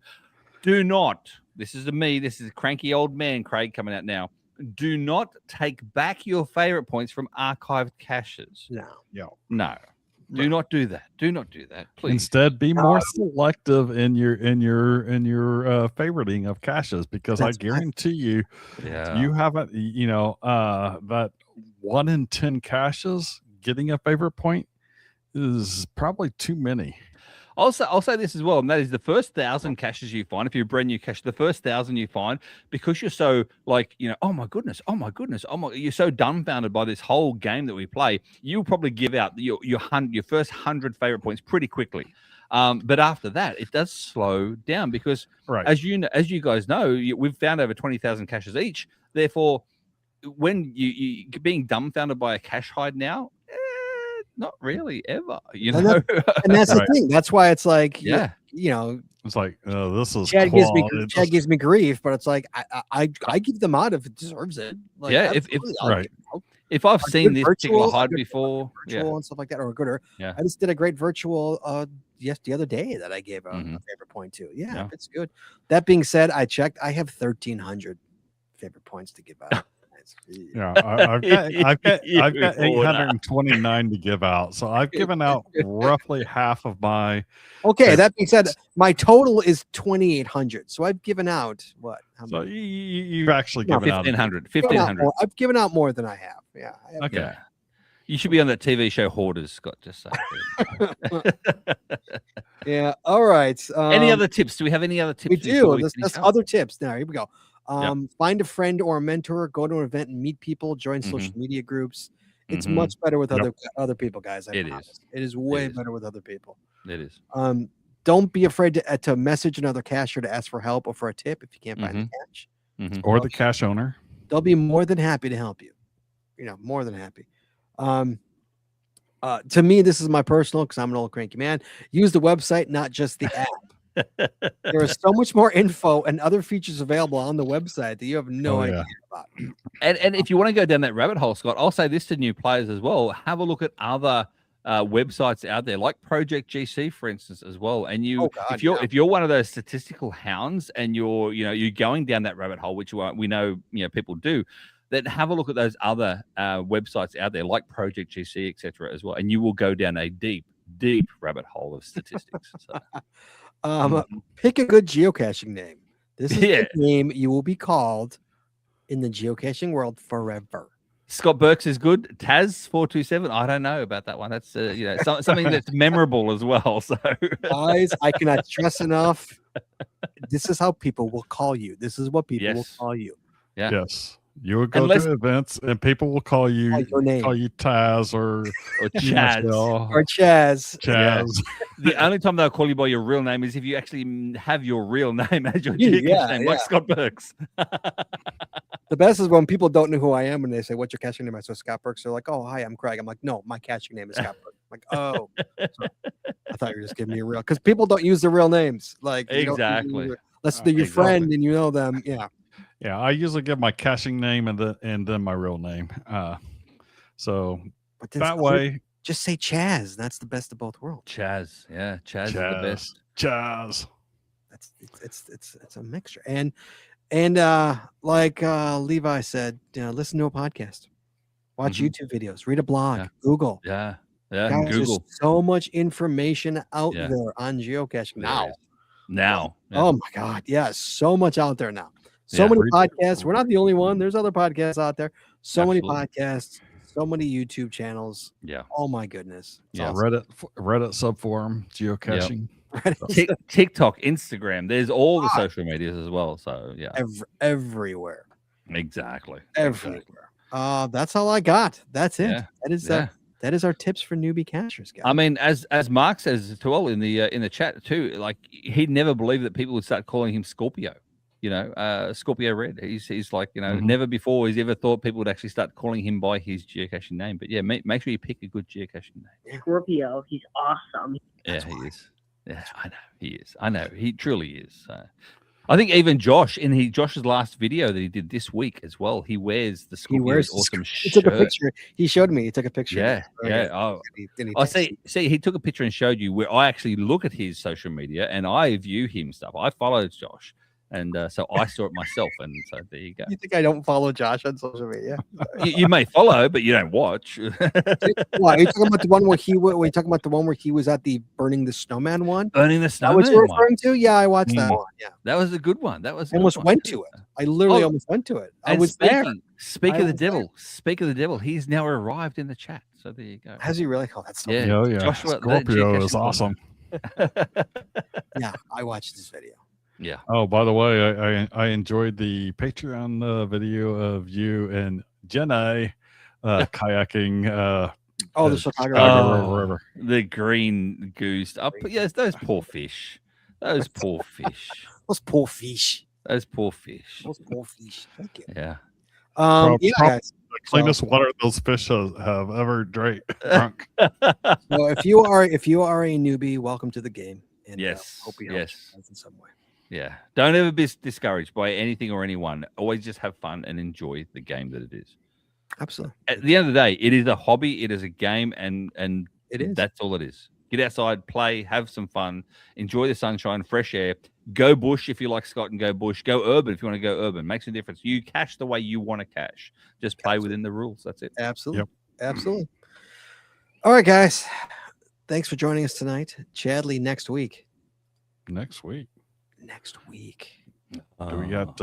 Do not, this is a cranky old man, Craig, coming out now. Do not take back your favorite points from archived caches. No. Do not do that. Do not do that, please. Instead, be more selective in your favoriting of caches, because I guarantee you, you haven't, that 1 in 10 caches getting a favorite point is probably too many. I'll say this as well, and that is the first 1,000 caches you find, if you're a brand new cache, the first 1,000 you find, because you're so oh my goodness, you're so dumbfounded by this whole game that we play, you'll probably give out your first 100 favorite points pretty quickly. But after that, it does slow down because, as you guys know, we've found over 20,000 caches each. Therefore, when you being dumbfounded by a cache hide now, not really ever, and that's the thing. That's why it's like, it's like, this is Chad gives me grief, but it's like I give them out if it deserves it. Like, if I've seen this particular hide before, and stuff like that, or a good, I just did a great virtual the other day that I gave a favorite point to. Yeah, it's good. That being said, I checked. I have 1,300 favorite points to give out. Yeah, I've got 829 to give out, so I've given out roughly half of my. Okay, that being said, my total is 2,800. So I've given out what? How so many? you've actually given 1,500. 1,500. I've given out more than I have. Yeah. Okay. You should be on that TV show Hoarders, Scott. Just saying. Yeah. All right. Any other tips? Do we have any other tips? We do. That's other tips. Now, here we go. Find a friend or a mentor, go to an event and meet people, join social media groups. It's Mhm. much better with Yep. other people, guys. I It promise. is. It is way is. better with other people. It is. Don't be afraid to message another cacher to ask for help or for a tip if you can't find the cache. Mhm. Or the cache owner. They'll be more than happy to help you. More than happy. To me, this is my personal, because I'm an old cranky man. Use the website, not just the app. There is so much more info and other features available on the website that you have no Oh, yeah. idea about. And if you want to go down that rabbit hole, Scott, I'll say this to new players as well. Have a look at other websites out there, like Project GC, for instance, as well. And Oh, God, if you're one of those statistical hounds and you're going down that rabbit hole, which we know people do, then have a look at those other websites out there, like Project GC, etc., as well, and you will go down a deep rabbit hole of statistics. So. Pick a good geocaching name. This is Yeah. the name you will be called in the geocaching world forever. Scott Burks is good. Taz427. I don't know about that one. That's something that's memorable as well. So Guys, I cannot stress enough. This is how people will call you. This is what people will Yes. call you. Yeah. Yes. You will go Unless- to events and people will call you Your name. call you Taz or Chaz. Michelle, Or Chaz. Chaz. The only time they'll call you by your real name is if you actually have your real name as your Yeah, geocache name, like yeah. Scott Burks. The best is when people don't know who I am and they say, "What's your caching name?" I say Scott Burks. They're like, "Oh, hi, I'm Craig." I'm like, "No, my caching name is Scott Burks." I'm like, "Oh, sorry. I thought you were just giving me a real," because people don't use their real names. Like you don't Exactly. unless they're your Exactly. friend and you know them. Yeah. Yeah, I usually give my caching name and then my real name. So But then that way, just say Chaz. That's the best of both worlds. Chaz. Yeah, Chaz is the best. Chaz. That's it's a mixture. And like Levi said, listen to a podcast, watch Mhm. YouTube videos, read a blog, Yeah. Google. Yeah. Yeah. Guys, there's Google. so much information out Yeah. there on geocaching There now. is. Now. Yeah. Oh my God. Yeah. So much out there now. So Yeah. many podcasts. We're not the only one. There's other podcasts out there. So many Absolutely. podcasts, so many YouTube channels. Yeah. Oh my goodness. It's Yeah. awesome. Reddit subforum, geocaching. TikTok, Instagram. There's all the social medias as well. So yeah. Everywhere. Exactly. Everywhere. That's all I got. That's it. Yeah. That is Yeah. that is our tips for newbie cachers, guys. I mean, as Mark says as well in the chat too, like he'd never believed that people would start calling him Scorpio. Scorpio Red. He's like, never before he's ever thought people would actually start calling him by his geocaching name. But yeah, make sure you pick a good geocaching name. Scorpio, he's awesome. Yeah, he is. Yeah, I know he is. I know he truly is. I think even Josh in Josh's last video that he did this week as well, he wears the Scorpio's awesome He shirt. took a picture. He showed me. He took a picture. Yeah, yeah. Oh, I see. He took a picture and showed you where I actually look at his social media and I view him stuff. I followed Josh, and so I saw it myself. And so there you go. You think I don't follow Josh on social media? You may follow, but you don't watch. Why? Are you talking about the one where we talking about the one where he was at the Burning the Snowman one? Burning the Is that what Snowman you're one. referring to? Yeah, I watched that one. Yeah, That was a good one. That was a good almost one. went to it. I literally Oh, almost went to it. I And was there. Speak I of the was there. devil. Speak of the devil. He's now arrived in the chat. So there you go. Has he really? Oh, that's so Yeah. Oh, yeah. Joshua, the Scorpio is geocaching one. awesome. yeah. I watched this video. Yeah. Oh, by the way, I enjoyed the Patreon video of you and Jenna kayaking. Oh, the Chicago Chicago. River. The green goose. Yes, those poor fish. Those poor fish. Those poor fish. Those poor fish. Those poor fish. Thank you. Yeah. Yeah, guys. The cleanest water those fish have ever drunk. So if you are a newbie, welcome to the game. And Yes. hope we help Yes. you guys in some way. Yeah. Don't ever be discouraged by anything or anyone. Always just have fun and enjoy the game that it is. Absolutely. At the end of the day, it is a hobby, it is a game, and It is. that's all it is. Get outside, play, have some fun, enjoy the sunshine, fresh air. Go bush if you like Scott, and go bush. Go urban if you want to go urban. Makes a difference. You cache the way you want to cache. Just play within the rules. That's it. Absolutely. Yep. Absolutely. All right, guys. Thanks for joining us tonight. Chadley next week. Next week. Next week. Do we got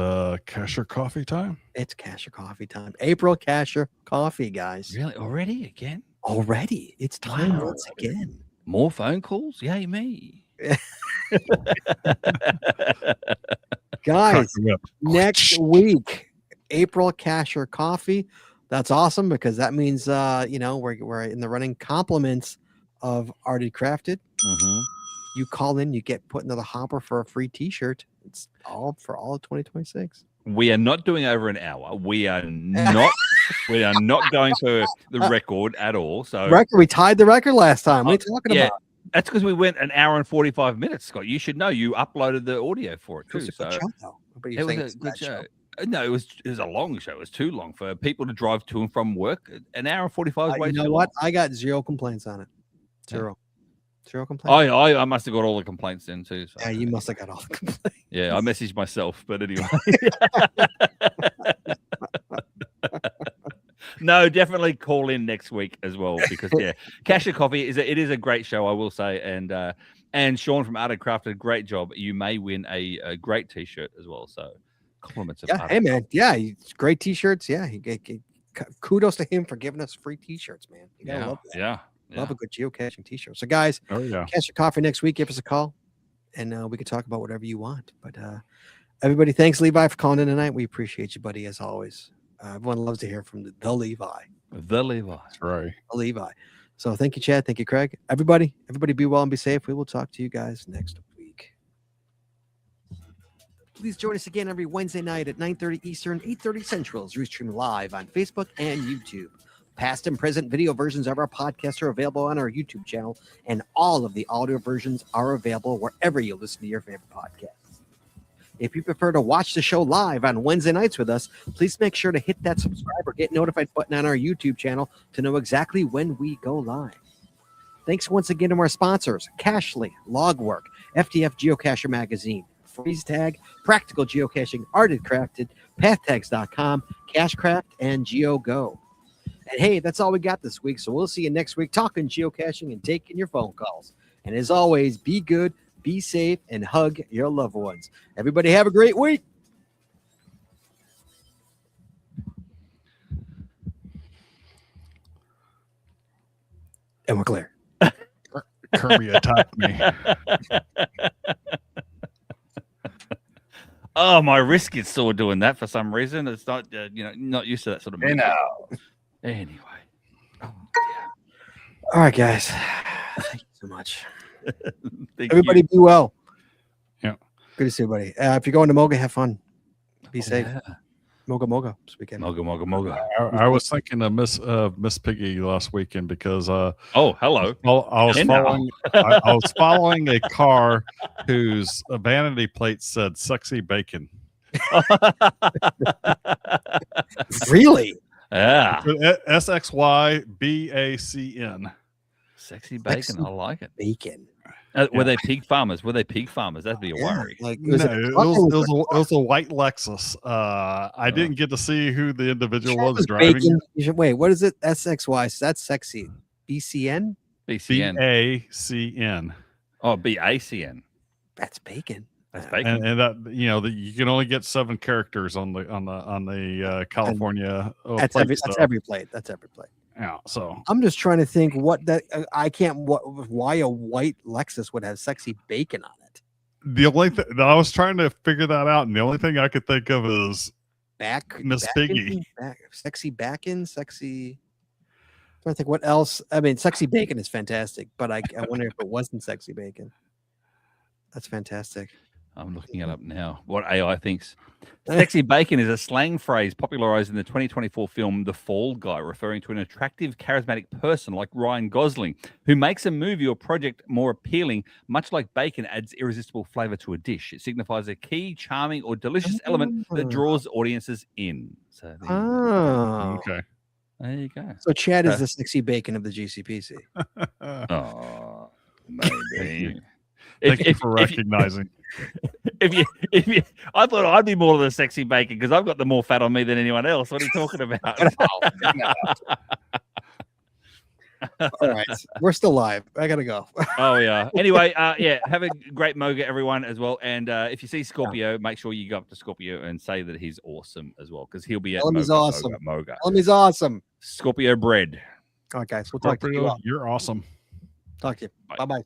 cashier coffee time? It's Casher Coffee time. April Casher Coffee, guys. Really? Already? Again? Already. It's time Wow. once again. More phone calls? Yay, me. Guys, Crack the whip. next week, April Casher Coffee. That's awesome because that means we're in the running. Compliments of Arted Crafted. Mhm. You call in, you get put into the hopper for a free T-shirt. It's all for all of 2026. We are not doing over an hour. We are not. We are not going for the record at all. So We tied the record last time. What are you talking about? That's because we went an hour and 45 minutes, Scott. You should know. You uploaded the audio for it It was too. a good So show, though. But it you're was saying a it's good bad show. No, it was a long show. It was too long for people to drive to and from work. An hour and 45 is way You know too what? long. I got 0 complaints on it. Zero complaints. I must have got all the complaints then too. So. Yeah, you must have got all the complaints. Yeah, I messaged myself, but anyway. No, definitely call in next week as well because Cash and Coffee is a great show, I will say, and Sean from Art and Crafted, great job. You may win a great T-shirt as well. So compliments. Yeah, hey man, great T-shirts. Yeah, kudos to him for giving us free T-shirts, man. You gotta love that. Yeah. Love a good geocaching T-shirt. So guys, Cash and Coffee next week. Give us a call, and we can talk about whatever you want. But everybody, thanks Levi for calling in tonight. We appreciate you, buddy, as always. Everyone loves to hear from the Levi. The Levi. That's right. The Levi. So thank you, Chad. Thank you, Craig. Everybody be well and be safe. We will talk to you guys next week. Please join us again every Wednesday night at 9:30 Eastern, 8:30 Central as we stream live on Facebook and YouTube. Past and present video versions of our podcast are available on our YouTube channel, and all of the audio versions are available wherever you listen to your favorite podcasts. If you prefer to watch the show live on Wednesday nights with us, please make sure to hit that subscribe or get notified button on our YouTube channel to know exactly when we go live. Thanks once again to our sponsors, Cashly, Logwork, FTF Geocacher Magazine, Freeze Tag, Practical Geocaching, Arted Crafted, PathTags.com, Cashcraft, and GeoGo. And hey, that's all we got this week, so we'll see you next week talking geocaching and taking your phone calls. And as always, be good, be safe, and hug your loved ones. Everybody have a great week. And we're clear. Kirby attacked me. Oh, my wrist gets sore doing that for some reason. It's not, not used to that sort of. Anyway. All right, guys. Thank you so much. Everybody be well. Yeah. Good to see everybody. If you're going to Moga, have fun. Be safe. Yeah. Moga this weekend. Moga. I was thinking of Miss Piggy last weekend because hello. Well, I was following a car whose vanity plate said "sexy bacon." Really? Yeah. SXYBACN. Sexy bacon. I like it. Bacon. Were they pig farmers? That'd be a worry. It was a white Lexus. I didn't get to see who the individual was driving. Wait, what is it? SXY. So that's sexy. BCN? BACN. Oh, BACN. That's bacon. That's bacon. And that you can only get 7 characters on the California. That's every plate. That's every plate. Yeah. So I'm just trying to think why a white Lexus would have sexy bacon on it. The only thing I was trying to figure that out, and the only thing I could think of is Miss Piggy. Sexy bacon, sexy. I'm trying to think what else. I mean, sexy bacon is fantastic, but I wonder if it wasn't sexy bacon. That's fantastic. I'm looking it up now. What AI thinks. Sexy bacon is a slang phrase popularized in the 2024 film The Fall Guy, referring to an attractive, charismatic person like Ryan Gosling, who makes a movie or project more appealing, much like bacon adds irresistible flavor to a dish. It signifies a key, charming, or delicious element that draws audiences in. So okay. There you go. So Chad is the sexy bacon of the GCPC. Oh, maybe. Thank you for recognizing. If you, I thought I'd be more of the sexy bacon because I've got the more fat on me than anyone else. What are you talking about? All right, we're still live. I gotta go. Oh yeah. Anyway, have a great Moga, everyone, as well. And if you see Scorpio, make sure you go up to Scorpio and say that he's awesome as well, because he'll be at Moga. Awesome. Moga. He's awesome. Scorpio bread. All right, guys. We'll talk to you. You're awesome. Talk to you. Bye bye.